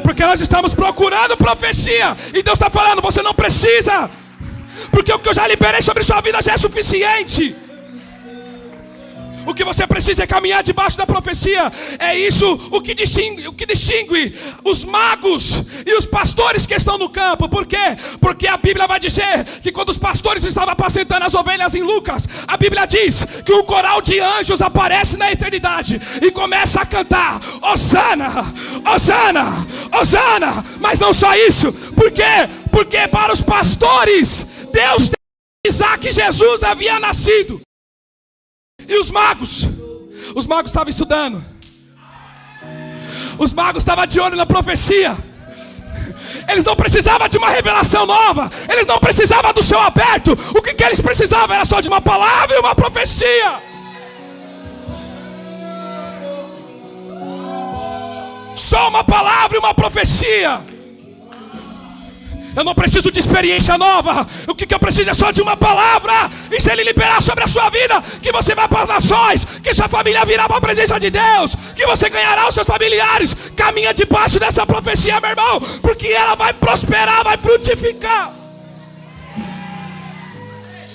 Porque nós estamos procurando profecia, e Deus está falando: você não precisa, porque o que eu já liberei sobre sua vida já é suficiente. O que você precisa é caminhar debaixo da profecia. É isso o que distingue os magos e os pastores que estão no campo. Por quê? Porque a Bíblia vai dizer que quando os pastores estavam apacentando as ovelhas em Lucas, a Bíblia diz que um coral de anjos aparece na eternidade e começa a cantar: Hosana, Hosana, Hosana. Mas não só isso. Por quê? Porque para os pastores, Deus tem que avisar que Jesus havia nascido. E os magos estavam estudando. Os magos estavam de olho na profecia. Eles não precisavam de uma revelação nova. Eles não precisavam do céu aberto. O que eles precisavam era só de uma palavra e uma profecia. Só uma palavra e uma profecia. Eu não preciso de experiência nova. O que eu preciso é só de uma palavra. E se Ele liberar sobre a sua vida, que você vai para as nações, que sua família virá para a presença de Deus, que você ganhará os seus familiares. Caminha debaixo dessa profecia, meu irmão, porque ela vai prosperar, vai frutificar.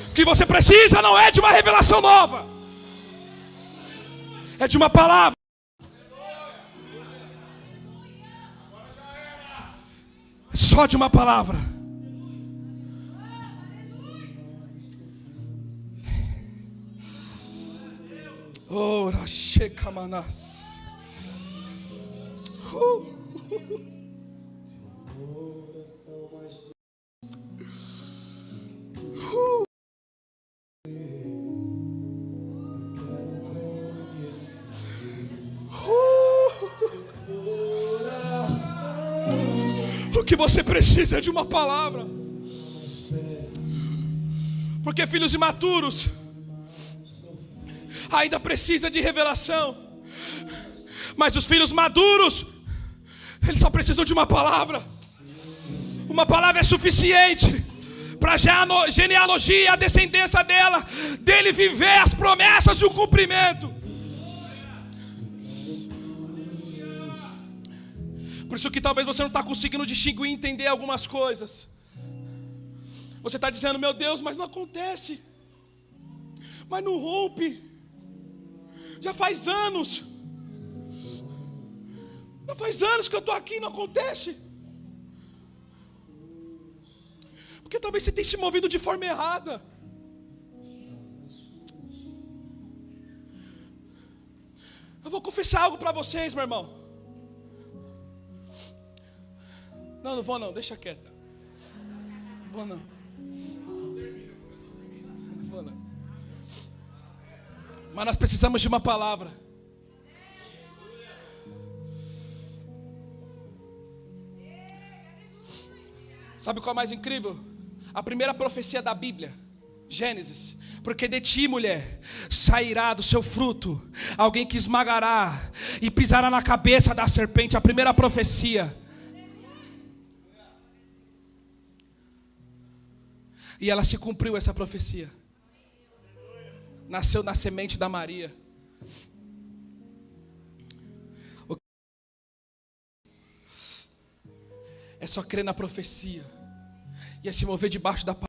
O que você precisa não é de uma revelação nova, é de uma palavra. Só de uma palavra. Ora, checamanas. O que você precisa é de uma palavra. Porque filhos imaturos ainda precisam de revelação. Mas os filhos maduros, eles só precisam de uma palavra. Uma palavra é suficiente para a genealogia, a descendência dele viver as promessas e o cumprimento. Por isso que talvez você não está conseguindo distinguir e entender algumas coisas. Você está dizendo, meu Deus, mas não acontece. Mas não rompe. Já faz anos. Já faz anos que eu estou aqui e não acontece. Porque talvez você tenha se movido de forma errada. Eu vou confessar algo para vocês, meu irmão. Não, não vou não, deixa quieto. Não vou não. Não vou não. Mas nós precisamos de uma palavra. Sabe qual é o mais incrível? A primeira profecia da Bíblia, Gênesis. Porque de ti, mulher, sairá do seu fruto alguém que esmagará e pisará na cabeça da serpente. A primeira profecia. E ela se cumpriu, essa profecia. Nasceu na semente da Maria. É só crer na profecia. E é se mover debaixo da palavra.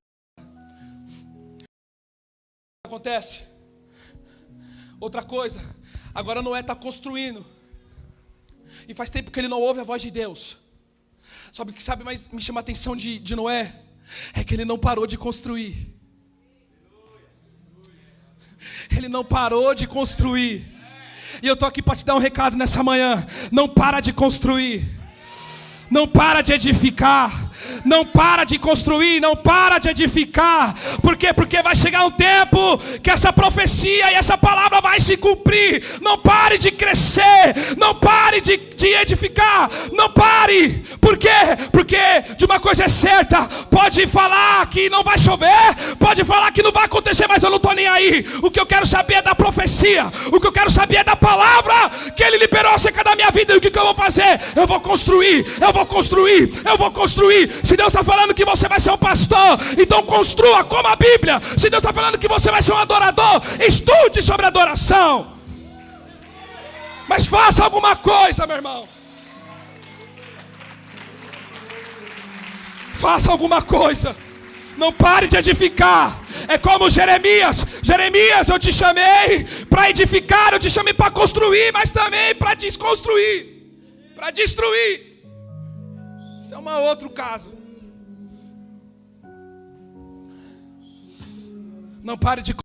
Acontece. Outra coisa. Agora Noé está construindo. E faz tempo que ele não ouve a voz de Deus. Sabe o que mais me chama a atenção de Noé? É que ele não parou de construir. Ele não parou de construir. E eu estou aqui para te dar um recado nessa manhã. Não para de construir. Não para de edificar. Não para de construir, não para de edificar. Por quê? Porque vai chegar um tempo que essa profecia e essa palavra vai se cumprir. Não pare de crescer. Não pare de edificar. Não pare. Por quê? Porque de uma coisa é certa. Pode falar que não vai chover, pode falar que não vai acontecer, mas eu não estou nem aí. O que eu quero saber é da profecia. O que eu quero saber é da palavra que Ele liberou acerca da minha vida. E o que eu vou fazer? Eu vou construir. Eu vou construir. Eu vou construir. Se Deus está falando que você vai ser um pastor, então construa como a Bíblia. Se Deus está falando que você vai ser um adorador, estude sobre adoração. Mas faça alguma coisa, meu irmão. Faça alguma coisa. Não pare de edificar. É como Jeremias. Jeremias, eu te chamei para edificar, eu te chamei para construir, mas também para desconstruir, para destruir. Isso é um outro caso. Não pare de...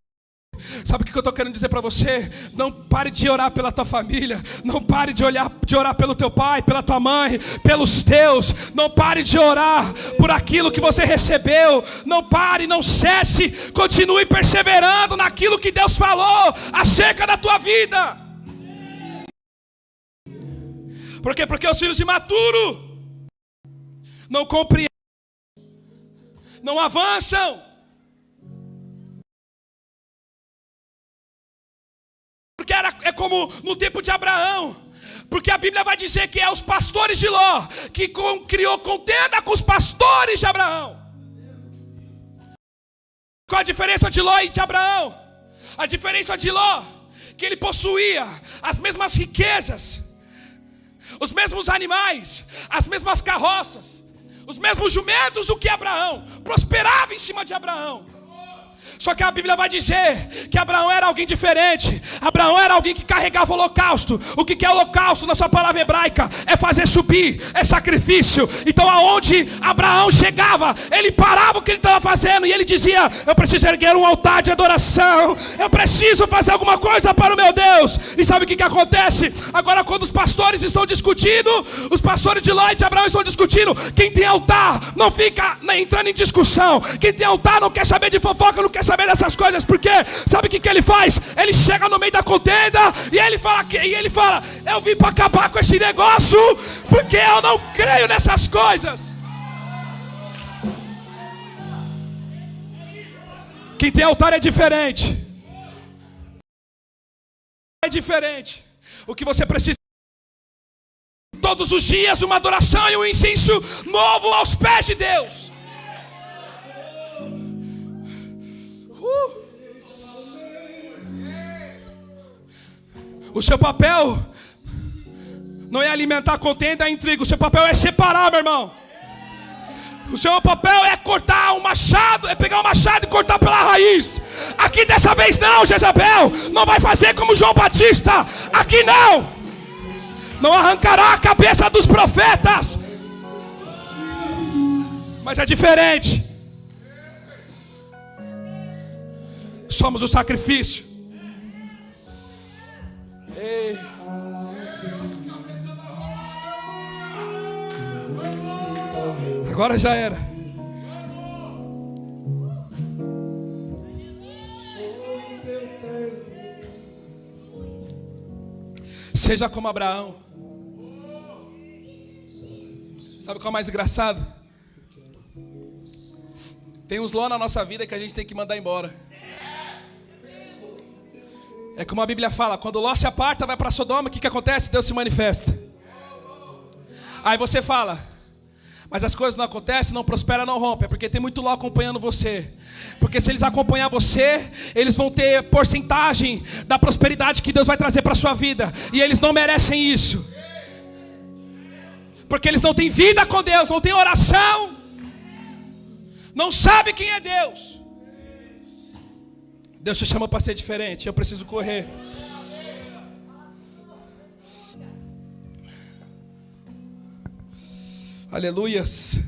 Sabe o que eu estou querendo dizer para você? Não pare de orar pela tua família. Não pare de orar pelo teu pai, pela tua mãe, pelos teus. Não pare de orar por aquilo que você recebeu. Não pare, não cesse. Continue perseverando naquilo que Deus falou acerca da tua vida. Por quê? Porque os filhos imaturos não compreendem, não avançam. Porque é como no tempo de Abraão. Porque a Bíblia vai dizer que é os pastores de Ló que criou contenda com os pastores de Abraão. Qual a diferença de Ló e de Abraão? A diferença de Ló, que ele possuía as mesmas riquezas, os mesmos animais, as mesmas carroças, os mesmos jumentos do que Abraão. Prosperava em cima de Abraão. Só que a Bíblia vai dizer que Abraão era alguém diferente. Abraão era alguém que carregava o holocausto. O que é holocausto na sua palavra hebraica? É fazer subir, é sacrifício. Então aonde Abraão chegava, ele parava o que ele estava fazendo e ele dizia: eu preciso erguer um altar de adoração. Eu preciso fazer alguma coisa para o meu Deus. E sabe o que acontece? Agora quando os pastores estão discutindo, os pastores de Ló e de Abraão estão discutindo, quem tem altar não fica entrando em discussão. Quem tem altar não quer saber de fofoca, não quer saber dessas coisas. Porque sabe o que ele faz? Ele chega no meio da contenda e ele fala: eu vim para acabar com esse negócio, porque eu não creio nessas coisas. Quem tem altar é diferente. É diferente. O que você precisa todos os dias, uma adoração e um incenso novo aos pés de Deus. O seu papel não é alimentar contenda e intriga. O seu papel é separar, meu irmão. O seu papel é cortar um machado, é pegar um machado e cortar pela raiz. Aqui dessa vez não, Jezabel. Não vai fazer como João Batista. Aqui não. Não arrancará a cabeça dos profetas. Mas é diferente. Somos o sacrifício. Ei. Agora já era. Seja como Abraão. Sabe qual é o mais engraçado? Tem uns Ló na nossa vida que a gente tem que mandar embora. É como a Bíblia fala, quando Ló se aparta, vai para Sodoma, o que acontece? Deus se manifesta. Aí você fala, mas as coisas não acontecem, não prospera, não rompe. É porque tem muito Ló acompanhando você. Porque se eles acompanhar você, eles vão ter porcentagem da prosperidade que Deus vai trazer para a sua vida. E eles não merecem isso. Porque eles não têm vida com Deus, não têm oração, não sabem quem é Deus. Deus te chama para ser diferente. Eu preciso correr. Aleluias.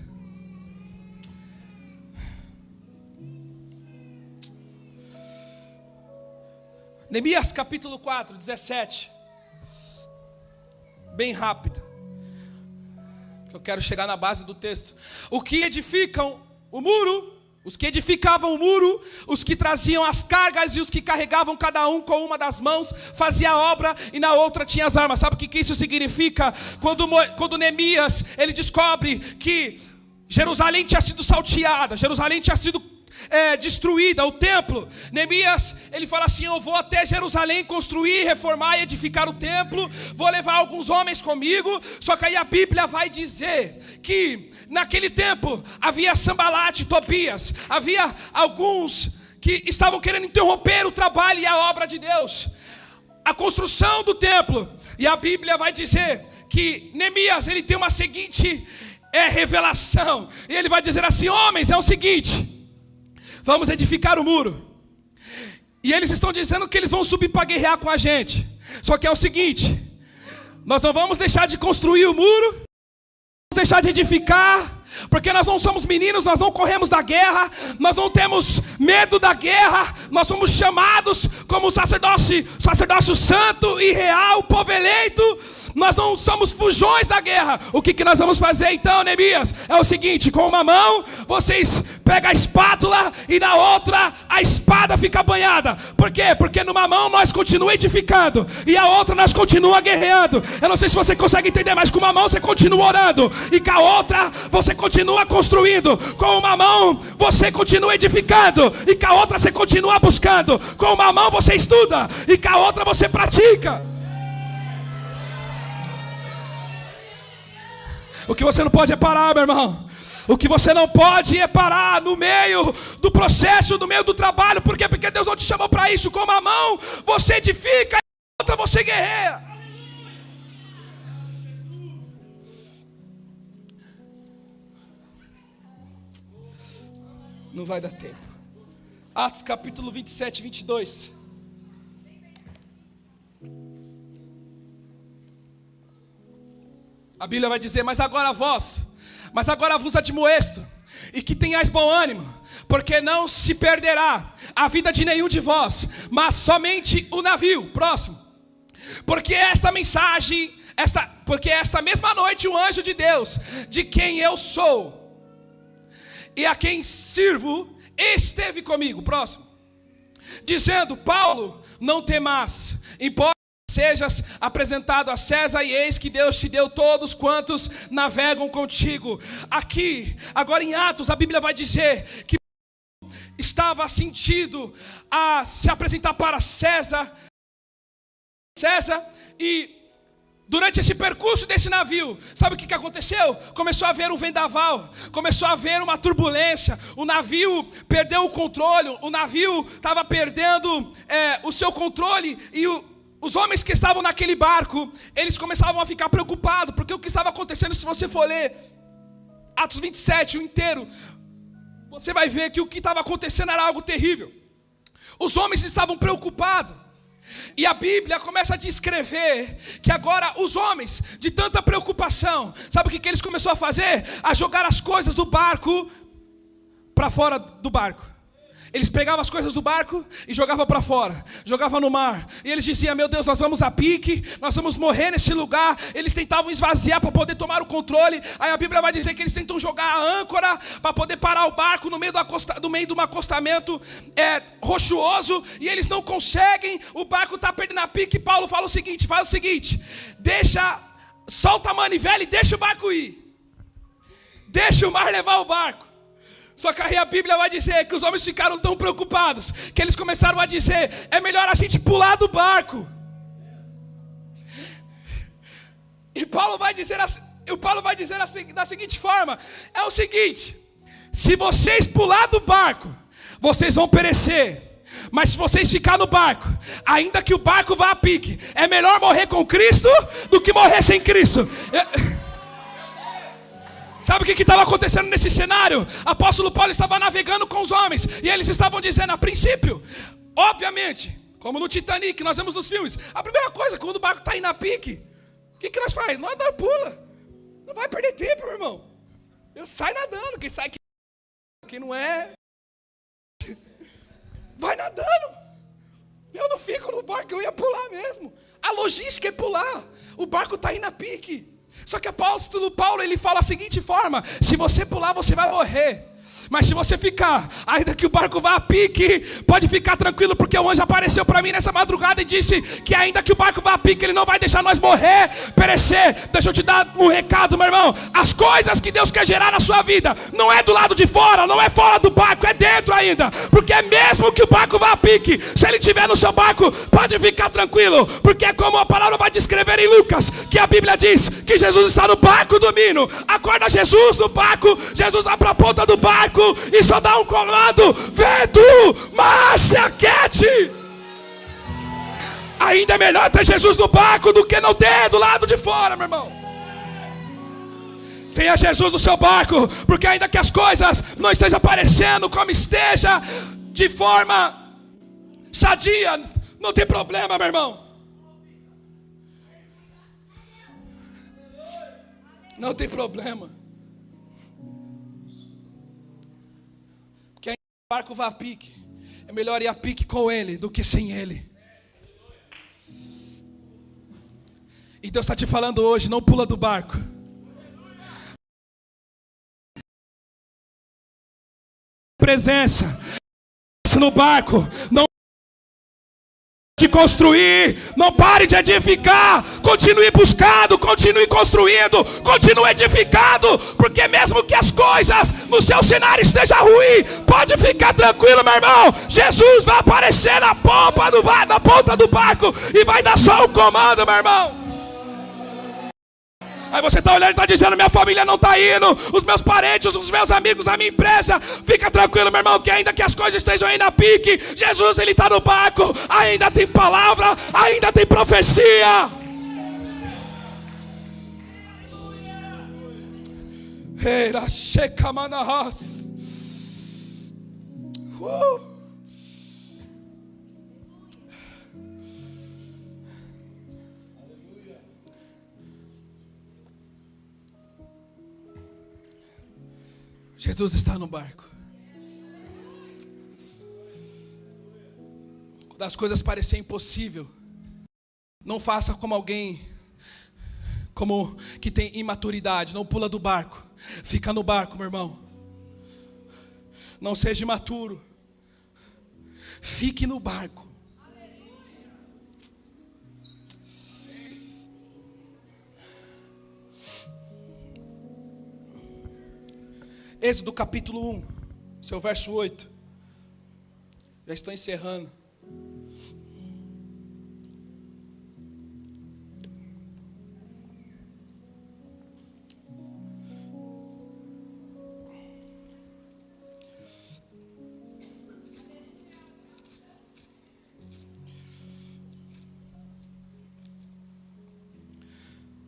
Neemias capítulo 4, 17. Bem rápido, porque eu quero chegar na base do texto. O que edificam o muro, os que edificavam o muro, os que traziam as cargas e os que carregavam cada um com uma das mãos, fazia a obra e na outra tinha as armas. Sabe o que isso significa? Quando Neemias, ele descobre que Jerusalém tinha sido salteada, Jerusalém tinha sido destruída, o templo. Neemias, ele fala assim: eu vou até Jerusalém construir, reformar e edificar o templo. Vou levar alguns homens comigo. Só que aí a Bíblia vai dizer que naquele tempo havia Sambalate, Tobias, havia alguns que estavam querendo interromper o trabalho e a obra de Deus, a construção do templo. E a Bíblia vai dizer que Neemias, ele tem uma seguinte revelação. E ele vai dizer assim: homens, é o seguinte, vamos edificar o muro. E eles estão dizendo que eles vão subir para guerrear com a gente. Só que é o seguinte, nós não vamos deixar de construir o muro, não vamos deixar de edificar, porque nós não somos meninos, nós não corremos da guerra, nós não temos medo da guerra. Nós somos chamados como sacerdócio santo e real, povo eleito. Nós não somos fujões da guerra. O que nós vamos fazer então, Neemias? É o seguinte: com uma mão vocês pegam a espátula e na outra a espada fica banhada. Por quê? Porque numa mão nós continuamos edificando e a outra nós continuamos guerreando. Eu não sei se você consegue entender, mas com uma mão você continua orando e com a outra você continua construindo. Com uma mão você continua edificando e com a outra você continua buscando. Com uma mão você estuda e com a outra você pratica. O que você não pode é parar, meu irmão. O que você não pode é parar no meio do processo, no meio do trabalho. Por quê? Porque Deus não te chamou para isso. Com uma mão você edifica e com a outra você guerreia. Não vai dar tempo. Atos capítulo 27, 22. A Bíblia vai dizer: mas agora vos admoesto, e que tenhais bom ânimo, porque não se perderá a vida de nenhum de vós, mas somente o navio. Próximo. Porque esta mesma noite o anjo de Deus, de quem eu sou e a quem sirvo, esteve comigo. Próximo. Dizendo: Paulo, não temas, importa sejas apresentado a César, e eis que Deus te deu todos quantos navegam contigo. Aqui, agora em Atos, a Bíblia vai dizer que estava sentido a se apresentar para César, e durante esse percurso desse navio, sabe o que aconteceu? Começou a haver um vendaval, começou a haver uma turbulência, o navio perdeu o controle, o navio estava perdendo o seu controle, e os homens que estavam naquele barco, eles começavam a ficar preocupados, porque o que estava acontecendo, se você for ler Atos 27, o inteiro, você vai ver que o que estava acontecendo era algo terrível. Os homens estavam preocupados. E a Bíblia começa a descrever que agora os homens, de tanta preocupação, sabe o que eles começaram a fazer? A jogar as coisas do barco para fora do barco. Eles pegavam as coisas do barco e jogavam para fora, jogavam no mar. E eles diziam: meu Deus, nós vamos a pique, nós vamos morrer nesse lugar. Eles tentavam esvaziar para poder tomar o controle. Aí a Bíblia vai dizer que eles tentam jogar a âncora para poder parar o barco no meio de um acostamento rochoso. E eles não conseguem, o barco está perdendo a pique. E Paulo faz o seguinte: solta a manivela e deixa o barco ir. Deixa o mar levar o barco. Só que aí a Bíblia vai dizer que os homens ficaram tão preocupados que eles começaram a dizer: é melhor a gente pular do barco. E Paulo vai dizer assim, da seguinte forma: é o seguinte, se vocês pular do barco, vocês vão perecer. Mas se vocês ficar no barco, ainda que o barco vá a pique, é melhor morrer com Cristo do que morrer sem Cristo. Sabe o que estava acontecendo nesse cenário? Apóstolo Paulo estava navegando com os homens e eles estavam dizendo, a princípio, obviamente, como no Titanic, nós vemos nos filmes, a primeira coisa, quando o barco está indo a pique, o que nós faz? Nós pula. Não vai perder tempo, meu irmão. Eu saio nadando, quem sai aqui, quem não é, vai nadando. Eu não fico no barco, eu ia pular mesmo. A logística é pular. O barco está indo a pique. Só que o apóstolo Paulo, ele fala a seguinte forma: se você pular, você vai morrer. Mas se você ficar, ainda que o barco vá a pique, pode ficar tranquilo, porque o anjo apareceu para mim nessa madrugada e disse que ainda que o barco vá a pique, ele não vai deixar nós morrer, perecer. Deixa eu te dar um recado, meu irmão. As coisas que Deus quer gerar na sua vida não é do lado de fora, não é fora do barco, é dentro ainda. Porque mesmo que o barco vá a pique, se ele estiver no seu barco, pode ficar tranquilo. Porque é como a palavra vai descrever em Lucas, que a Bíblia diz que Jesus está no barco dormindo. Acorda Jesus no barco, Jesus vai para a ponta do barco e só dá um comando: vento, mar, se aquete. Ainda é melhor ter Jesus no barco do que não ter do lado de fora, meu irmão. Tenha Jesus no seu barco, porque ainda que as coisas não estejam aparecendo como esteja, de forma sadia, não tem problema, meu irmão. Não tem problema. O barco vai a pique, é melhor ir a pique com ele do que sem ele. E Deus está te falando hoje: não pula do barco. Presença no barco, não de construir, não pare de edificar, continue buscando, continue construindo, continue edificando, porque mesmo que as coisas no seu cenário estejam ruins, pode ficar tranquilo, meu irmão. Jesus vai aparecer na ponta do barco e vai dar só um comando, meu irmão. Aí você está olhando e está dizendo: minha família não está indo, os meus parentes, os meus amigos, a minha empresa. Fica tranquilo, meu irmão, que ainda que as coisas estejam aí na pique, Jesus, ele está no barco. Ainda tem palavra, ainda tem profecia. Jesus está no barco. Quando as coisas parecerem impossível, não faça como alguém que tem imaturidade. Não pula do barco, fica no barco, meu irmão. Não seja imaturo, fique no barco. Êxodo capítulo 1, seu verso 8. Já estou encerrando.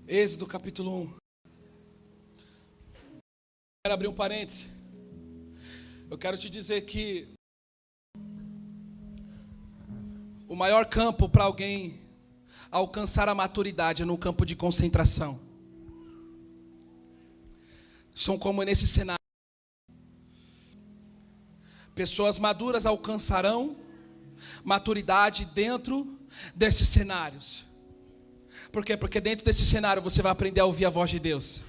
Êxodo capítulo 1. Quero abrir um parêntese. Eu quero te dizer que o maior campo para alguém alcançar a maturidade é no campo de concentração. São como nesse cenário. Pessoas maduras alcançarão maturidade dentro desses cenários. Por quê? Porque dentro desse cenário você vai aprender a ouvir a voz de Deus.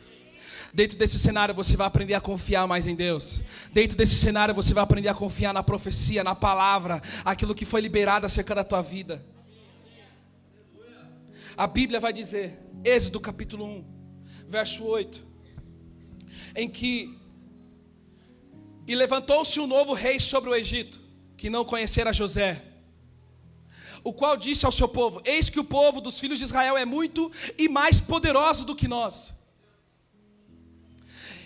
Dentro desse cenário você vai aprender a confiar mais em Deus. Dentro desse cenário você vai aprender a confiar na profecia, na palavra, aquilo que foi liberado acerca da tua vida. A Bíblia vai dizer, Êxodo capítulo 1, verso 8, em que: e levantou-se um novo rei sobre o Egito, que não conhecera José, o qual disse ao seu povo: eis que o povo dos filhos de Israel é muito e mais poderoso do que nós.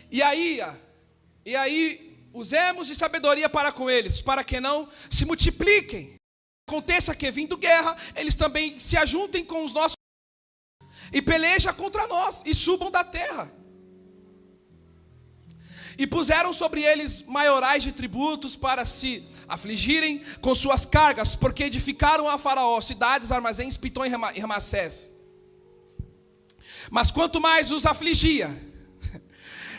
E aí usemos de sabedoria para com eles, para que não se multipliquem. Aconteça que, vindo guerra, eles também se ajuntem com os nossos e pelejem contra nós e subam da terra. E puseram sobre eles maiorais de tributos para se afligirem com suas cargas, porque edificaram a Faraó cidades, armazéns, Pitom e Ramassés. Mas quanto mais os afligia,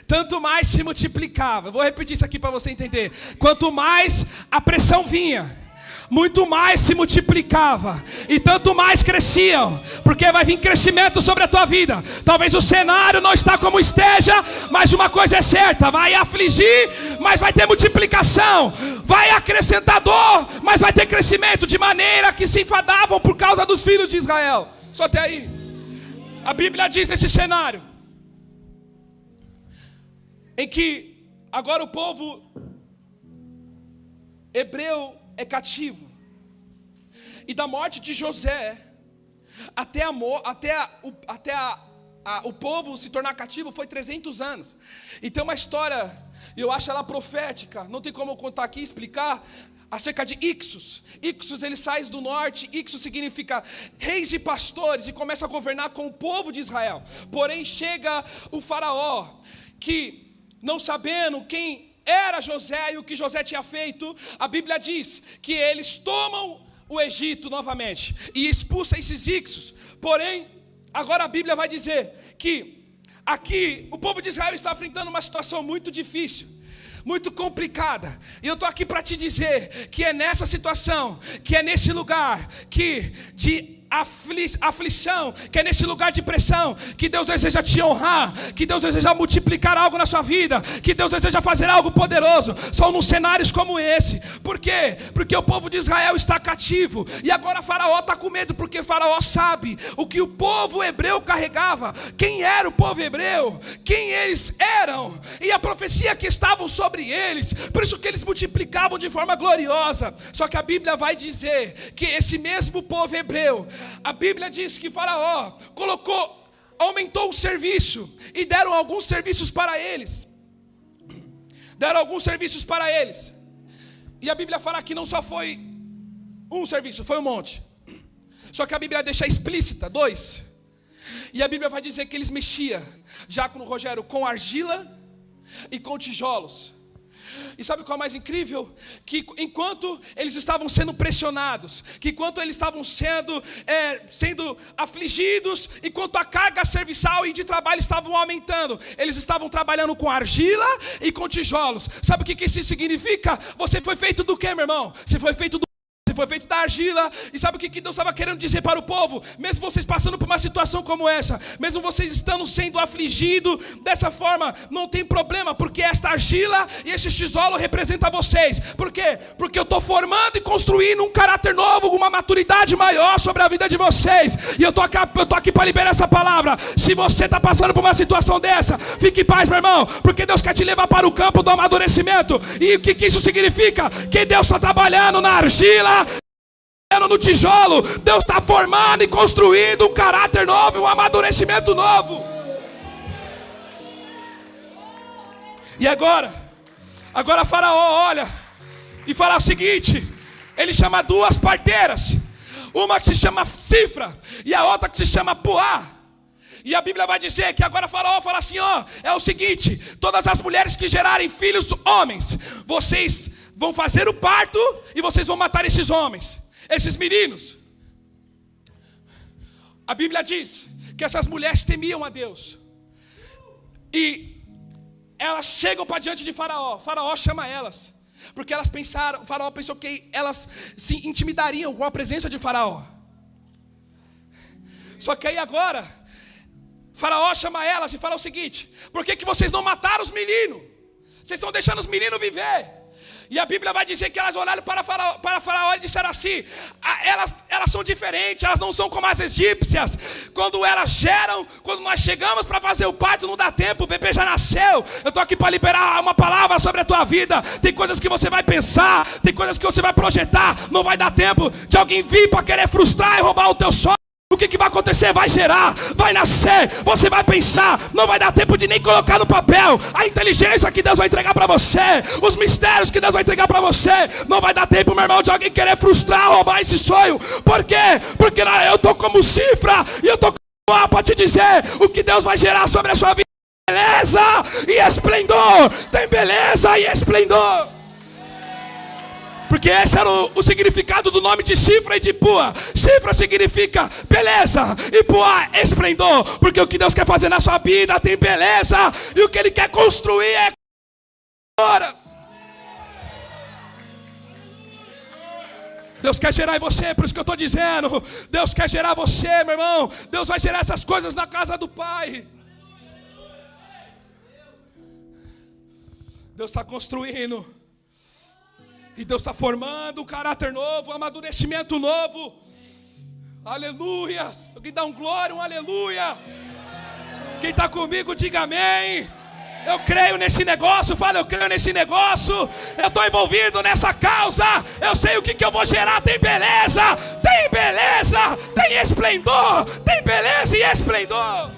tanto mais se multiplicava. Vou repetir isso aqui para você entender. Quanto mais a pressão vinha, muito mais se multiplicava, e tanto mais cresciam, porque vai vir crescimento sobre a tua vida. Talvez o cenário não está como esteja, mas uma coisa é certa: vai afligir, mas vai ter multiplicação. Vai acrescentar dor, mas vai ter crescimento, de maneira que se enfadavam por causa dos filhos de Israel. Só até aí. A Bíblia diz nesse cenário, em que agora o povo hebreu é cativo, e da morte de José até o povo se tornar cativo foi 300 anos. E tem uma história, eu acho ela profética, não tem como eu contar aqui e explicar, acerca de Ixos. Ixos, ele sai do norte. Ixos significa reis e pastores, e começa a governar com o povo de Israel. Porém chega o faraó, que não sabendo quem era José e o que José tinha feito, a Bíblia diz que eles tomam o Egito novamente e expulsam esses Ixos. Porém, agora a Bíblia vai dizer que aqui o povo de Israel está enfrentando uma situação muito difícil, muito complicada. E eu estou aqui para te dizer que é nessa situação, que é nesse lugar de aflição, que é nesse lugar de pressão, que Deus deseja te honrar, que Deus deseja multiplicar algo na sua vida, que Deus deseja fazer algo poderoso. São nos cenários como esse. Por quê? Porque o povo de Israel está cativo, e agora Faraó está com medo, porque Faraó sabe o que o povo hebreu carregava, quem era o povo hebreu, quem eles eram, e a profecia que estavam sobre eles. Por isso que eles multiplicavam de forma gloriosa. Só que a Bíblia vai dizer que esse mesmo povo hebreu, a Bíblia diz que Faraó aumentou o serviço, e deram alguns serviços para eles. E a Bíblia fala que não só foi um serviço, foi um monte. Só que a Bíblia deixa explícita 2. E a Bíblia vai dizer que eles mexiam, Diácono Rogério, com argila e com tijolos. E sabe qual é o mais incrível? Que enquanto eles estavam sendo pressionados, que enquanto eles estavam sendo afligidos, enquanto a carga serviçal e de trabalho estavam aumentando, eles estavam trabalhando com argila e com tijolos. Sabe o que isso significa? Você foi feito do quê, meu irmão? Você foi feito da argila. E sabe o que Deus estava querendo dizer para o povo? Mesmo vocês passando por uma situação como essa, mesmo vocês estando sendo afligidos dessa forma, não tem problema, porque esta argila e esse tijolo representa vocês. Por quê? Porque eu estou formando e construindo um caráter novo, uma maturidade maior sobre a vida de vocês. E eu estou aqui para liberar essa palavra. Se você está passando por uma situação dessa, fique em paz, meu irmão, porque Deus quer te levar para o campo do amadurecimento. E o que isso significa? Que Deus está trabalhando na argila, no tijolo. Deus está formando e construindo um caráter novo, um amadurecimento novo. E agora Faraó olha e fala o seguinte: ele chama 2 parteiras, uma que se chama Cifra e a outra que se chama Puá. E a Bíblia vai dizer que agora Faraó fala assim, ó, é o seguinte, todas as mulheres que gerarem filhos homens, vocês vão fazer o parto e vocês vão matar esses homens, esses meninos. A Bíblia diz que essas mulheres temiam a Deus. E elas chegam para diante de Faraó. Faraó chama elas, porque elas pensaram, Faraó pensou que elas se intimidariam com a presença de Faraó. Só que aí agora Faraó chama elas e fala o seguinte: por que vocês não mataram os meninos? Vocês estão deixando os meninos viver. E a Bíblia vai dizer que elas olharam para Faraó e disseram assim: elas são diferentes, elas não são como as egípcias. Quando elas geram, quando nós chegamos para fazer o parto, não dá tempo, o bebê já nasceu. Eu estou aqui para liberar uma palavra sobre a tua vida. Tem coisas que você vai pensar, tem coisas que você vai projetar, não vai dar tempo de alguém vir para querer frustrar e roubar o teu sonho. O que vai acontecer? Vai gerar, vai nascer, você vai pensar, não vai dar tempo de nem colocar no papel a inteligência que Deus vai entregar para você, os mistérios que Deus vai entregar para você. Não vai dar tempo, meu irmão, de alguém querer frustrar, roubar esse sonho. Por quê? Porque eu estou como cifra e eu estou como para te dizer o que Deus vai gerar sobre a sua vida. Beleza e esplendor, tem beleza e esplendor. Porque esse era o significado do nome de Cifra e de Pua. Cifra significa beleza e Pua esplendor. Porque o que Deus quer fazer na sua vida tem beleza, e o que Ele quer construir é horas. Deus quer gerar em você, por isso que eu estou dizendo. Deus quer gerar você, meu irmão. Deus vai gerar essas coisas na casa do Pai. Deus está construindo. E Deus está formando um caráter novo, um amadurecimento novo. Aleluia. Alguém dá um glória, um aleluia. Quem está comigo, diga amém. Eu creio nesse negócio, fala, eu creio nesse negócio. Eu estou envolvido nessa causa. Eu sei o que eu vou gerar. Tem beleza, tem esplendor. Tem beleza e esplendor.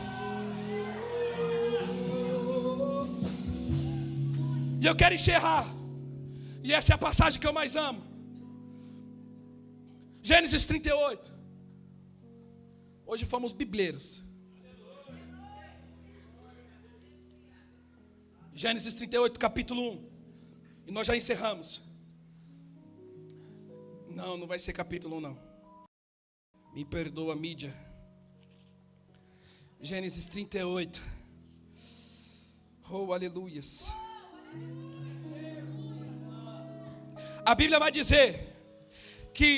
E eu quero encerrar. E essa é a passagem que eu mais amo. Gênesis 38. Hoje fomos bibleiros. Gênesis 38, capítulo 1. E nós já encerramos. Não vai ser capítulo 1 não. Me perdoa, mídia. Gênesis 38. Oh, aleluias. A Bíblia vai dizer que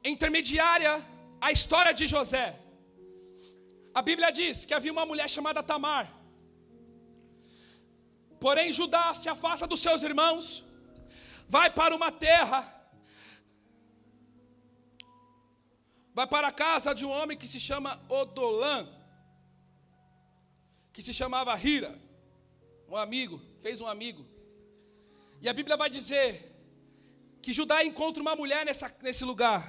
intermediária a história de José. A Bíblia diz que havia uma mulher chamada Tamar. Porém Judá se afasta dos seus irmãos, vai para uma terra, vai para a casa de um homem que se chama Odolã, que se chamava Hira, um amigo, fez um amigo. E a Bíblia vai dizer que Judá encontra uma mulher nesse lugar.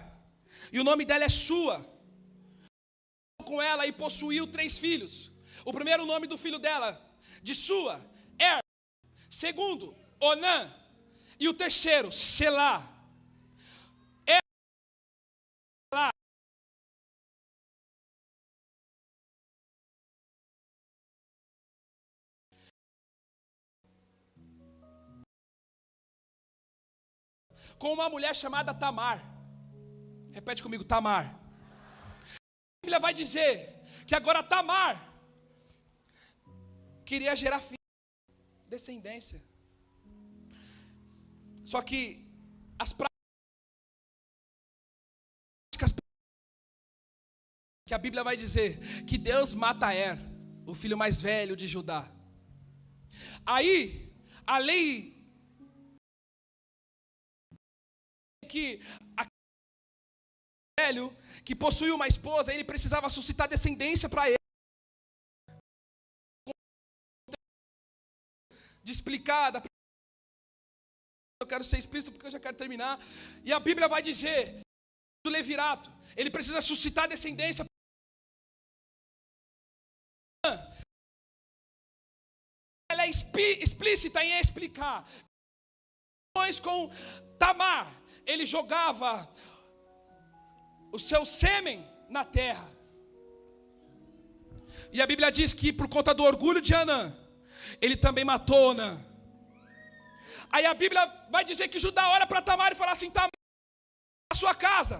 E o nome dela é Sua. Com ela e possuiu 3 filhos. O primeiro nome do filho dela, de Sua, Er. Segundo, Onã. E o terceiro, Selá. Er, Selá. Com uma mulher chamada Tamar. Repete comigo, Tamar. A Bíblia vai dizer que agora Tamar queria gerar filho, descendência. Só que as práticas que a Bíblia vai dizer que Deus mata Er, o filho mais velho de Judá. Aí a lei que velho que possuía uma esposa, ele precisava suscitar descendência para ele. De explicar, eu quero ser explícito porque eu já quero terminar. E a Bíblia vai dizer do levirato, ele precisa suscitar descendência. Ela é explícita em explicar. Com Tamar, ele jogava o seu sêmen na terra. E a Bíblia diz que por conta do orgulho de Hanã, ele também matou Onã. Aí a Bíblia vai dizer que Judá olha para Tamar e fala assim: Tamar, a sua casa.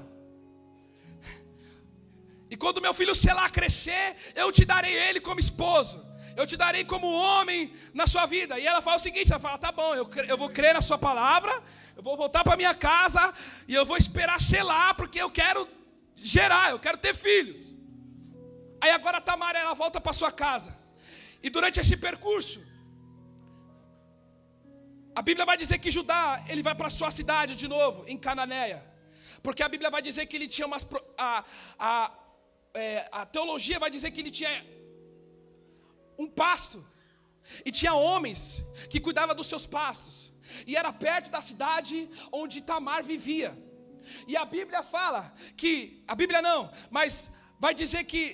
E quando meu filho Selá crescer, eu te darei ele como esposo. Eu te darei como homem na sua vida. E ela fala o seguinte, ela fala: tá bom, eu vou crer na sua palavra, eu vou voltar para minha casa e eu vou esperar Selá, porque eu quero gerar, eu quero ter filhos. Aí agora Tamar, ela volta para sua casa. E durante esse percurso, a Bíblia vai dizer que Judá, ele vai para sua cidade de novo, em Cananéia. Porque a Bíblia vai dizer que ele tinha umas... A teologia vai dizer que ele tinha um pasto. E tinha homens que cuidavam dos seus pastos. E era perto da cidade onde Tamar vivia. E a Bíblia fala que... A Bíblia não, mas vai dizer que...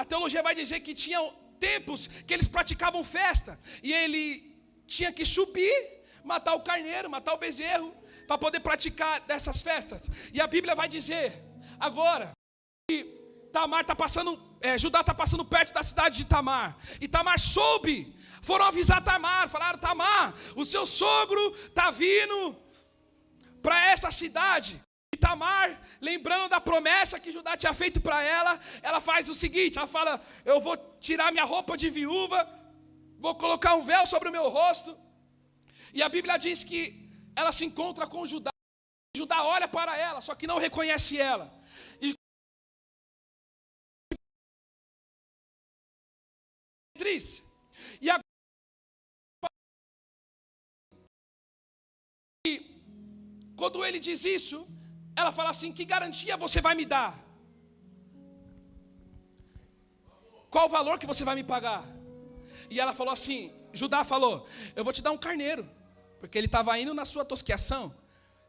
A teologia vai dizer que tinha tempos que eles praticavam festa. E ele tinha que subir, matar o carneiro, matar o bezerro, para poder praticar dessas festas. E a Bíblia vai dizer agora que Tamar está passando, Judá está passando perto da cidade de Tamar. E Tamar soube, foram avisar Tamar, falaram: Tamar, o seu sogro está vindo para essa cidade. E Tamar, lembrando da promessa que Judá tinha feito para ela, ela faz o seguinte, ela fala: eu vou tirar minha roupa de viúva, vou colocar um véu sobre o meu rosto. E a Bíblia diz que ela se encontra com Judá. Judá olha para ela, só que não reconhece ela. E agora, quando ele diz isso, ela fala assim: que garantia você vai me dar? Qual o valor que você vai me pagar? E ela falou assim, Judá falou: eu vou te dar um carneiro. Porque ele estava indo na sua tosquiação,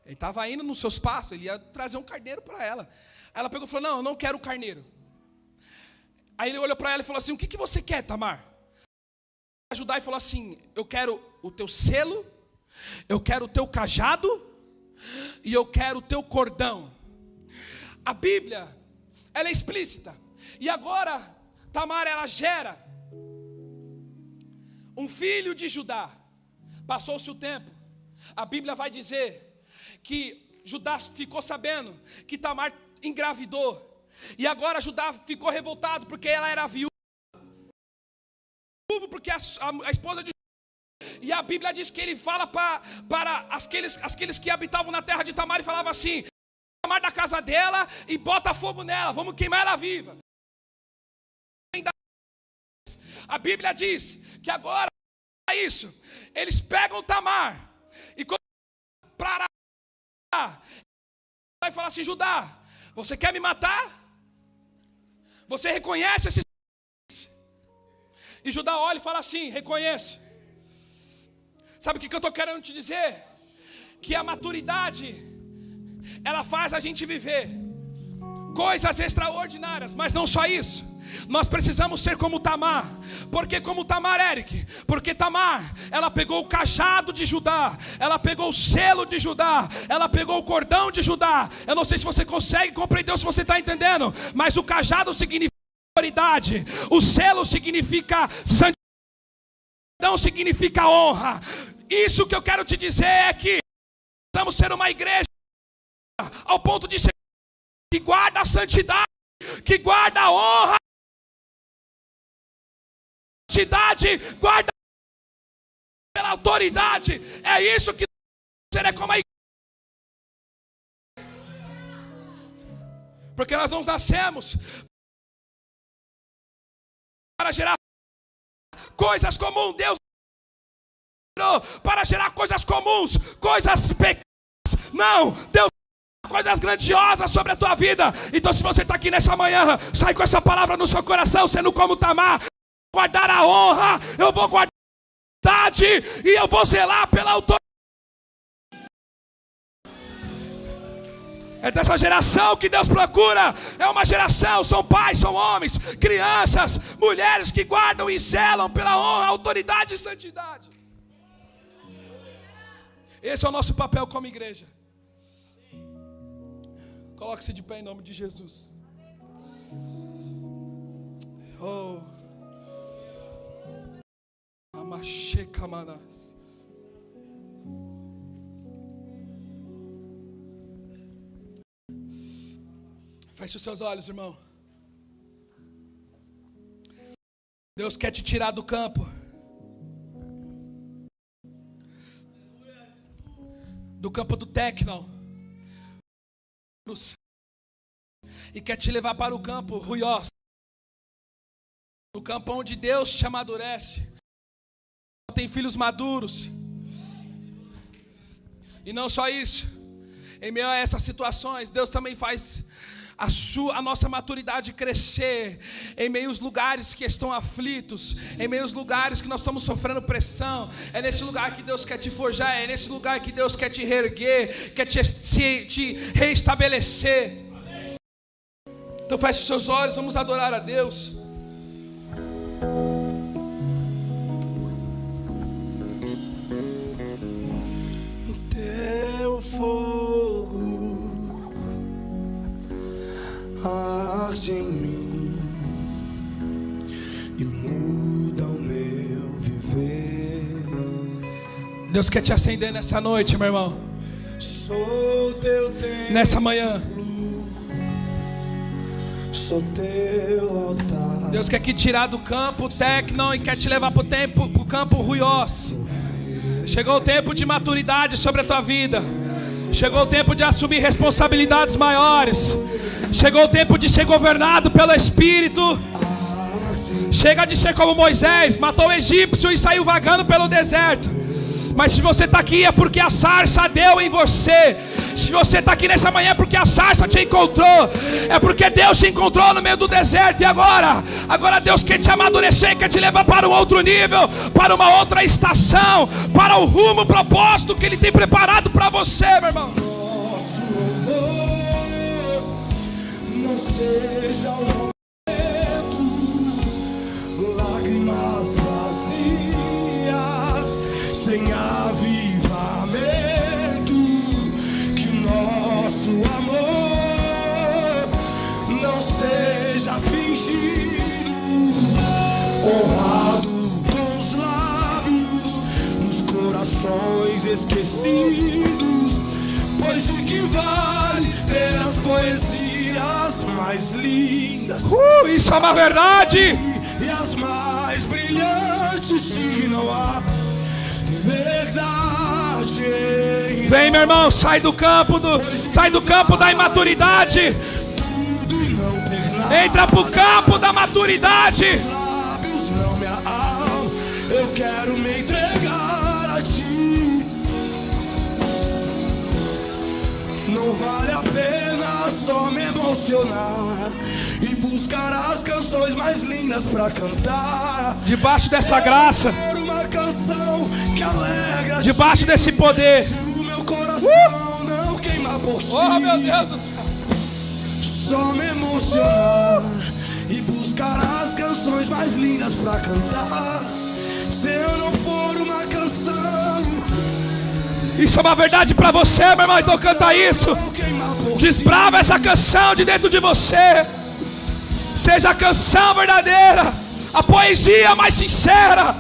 ele estava indo nos seus passos, ele ia trazer um carneiro para ela. Aí ela pegou e falou: não, eu não quero o carneiro. Aí ele olhou para ela e falou assim: o que você quer, Tamar? Judá e falou assim: eu quero o teu selo, eu quero o teu cajado e eu quero o teu cordão. A Bíblia, ela é explícita. E agora Tamar, ela gera um filho de Judá. Passou-se o tempo, a Bíblia vai dizer que Judá ficou sabendo que Tamar engravidou. E agora Judá ficou revoltado porque ela era viúva, porque a esposa de... E a Bíblia diz que ele fala para aqueles que habitavam na terra de Tamar e falava assim: Tamar da casa dela e bota fogo nela, vamos queimar ela viva. A Bíblia diz que agora isso, eles pegam Tamar e para vai falar assim: Judá, você quer me matar? Você reconhece esses? E Judá olha e fala assim: reconheço. Sabe o que eu estou querendo te dizer? Que a maturidade, ela faz a gente viver coisas extraordinárias, mas não só isso. Nós precisamos ser como Tamar. Porque como Tamar, Eric? Porque Tamar, ela pegou o cajado de Judá, ela pegou o selo de Judá, ela pegou o cordão de Judá. Eu não sei se você consegue compreender, se você está entendendo, mas o cajado significa autoridade, o selo significa santidade, o cordão significa honra. Isso que eu quero te dizer é que precisamos ser uma igreja ao ponto de ser que guarda a santidade, que guarda a honra, guarda pela autoridade. É isso que será como a igreja. Porque nós não nascemos para gerar coisas comuns. Deus para gerar coisas comuns, coisas pequenas. Não, Deus coisas grandiosas sobre a tua vida. Então se você está aqui nessa manhã, sai com essa palavra no seu coração, sendo como Tamar. Guardar a honra, eu vou guardar a verdade e eu vou zelar pela autoridade. É dessa geração que Deus procura. É uma geração, são pais, são homens, crianças, mulheres que guardam e zelam pela honra, autoridade e santidade. Esse é o nosso papel como igreja. Coloque-se de pé em nome de Jesus. Oh. Feche os seus olhos, irmão. Deus quer te tirar do campo. Do campo do técnico. E quer te levar para o campo ruiós. O campo onde Deus te amadurece. Tem filhos maduros. E não só isso. Em meio a essas situações, Deus também faz a nossa maturidade crescer. Em meio aos lugares que estão aflitos. Em meio aos lugares que nós estamos sofrendo pressão. É nesse lugar que Deus quer te forjar. É nesse lugar que Deus quer te reerguer. Quer te reestabelecer. Então feche os seus olhos, vamos adorar a Deus. O teu fogo arde em mim e muda o meu viver. Deus quer te acender nessa noite, meu irmão. Sou teu templo, nessa manhã. Sou teu altar. Deus quer te tirar do campo técnico e quer te levar para o campo ruiós. Chegou o tempo de maturidade sobre a tua vida. Chegou o tempo de assumir responsabilidades maiores. Chegou o tempo de ser governado pelo Espírito. Chega de ser como Moisés, matou o egípcio e saiu vagando pelo deserto. Mas se você está aqui é porque a sarça deu em você. Se você está aqui nessa manhã é porque a sarça te encontrou. É porque Deus te encontrou no meio do deserto. E agora Deus quer te amadurecer, quer te levar para um outro nível, para uma outra estação, para o rumo, o propósito que Ele tem preparado para você, meu irmão. Nosso louvor não seja um momento, lágrimas vazias, sem avivamento. Que nosso amor não seja fingido, honrado com os lábios, nos corações esquecidos. Pois de que vale ter as poesias mais lindas, Isso é uma verdade. e as mais brilhantes, se não há verdade em Vem, meu irmão, sai do campo da imaturidade. tudo e não ter nada. Entra pro campo da maturidade. Os lábios não me amam, eu quero me entregar a ti. Não vale a pena só me emocionar e buscar as canções mais lindas pra cantar. Debaixo dessa graça, Quero uma canção que alegra debaixo desse poder. se o meu coração não queimar por ti. Oh, meu Deus do céu. Só me emocionar e buscar as canções mais lindas pra cantar. Se eu não for uma canção, Isso é uma verdade para você, meu irmão. Então canta isso. não queimar por Desbrava essa canção de dentro de você. Seja a canção verdadeira, a poesia mais sincera.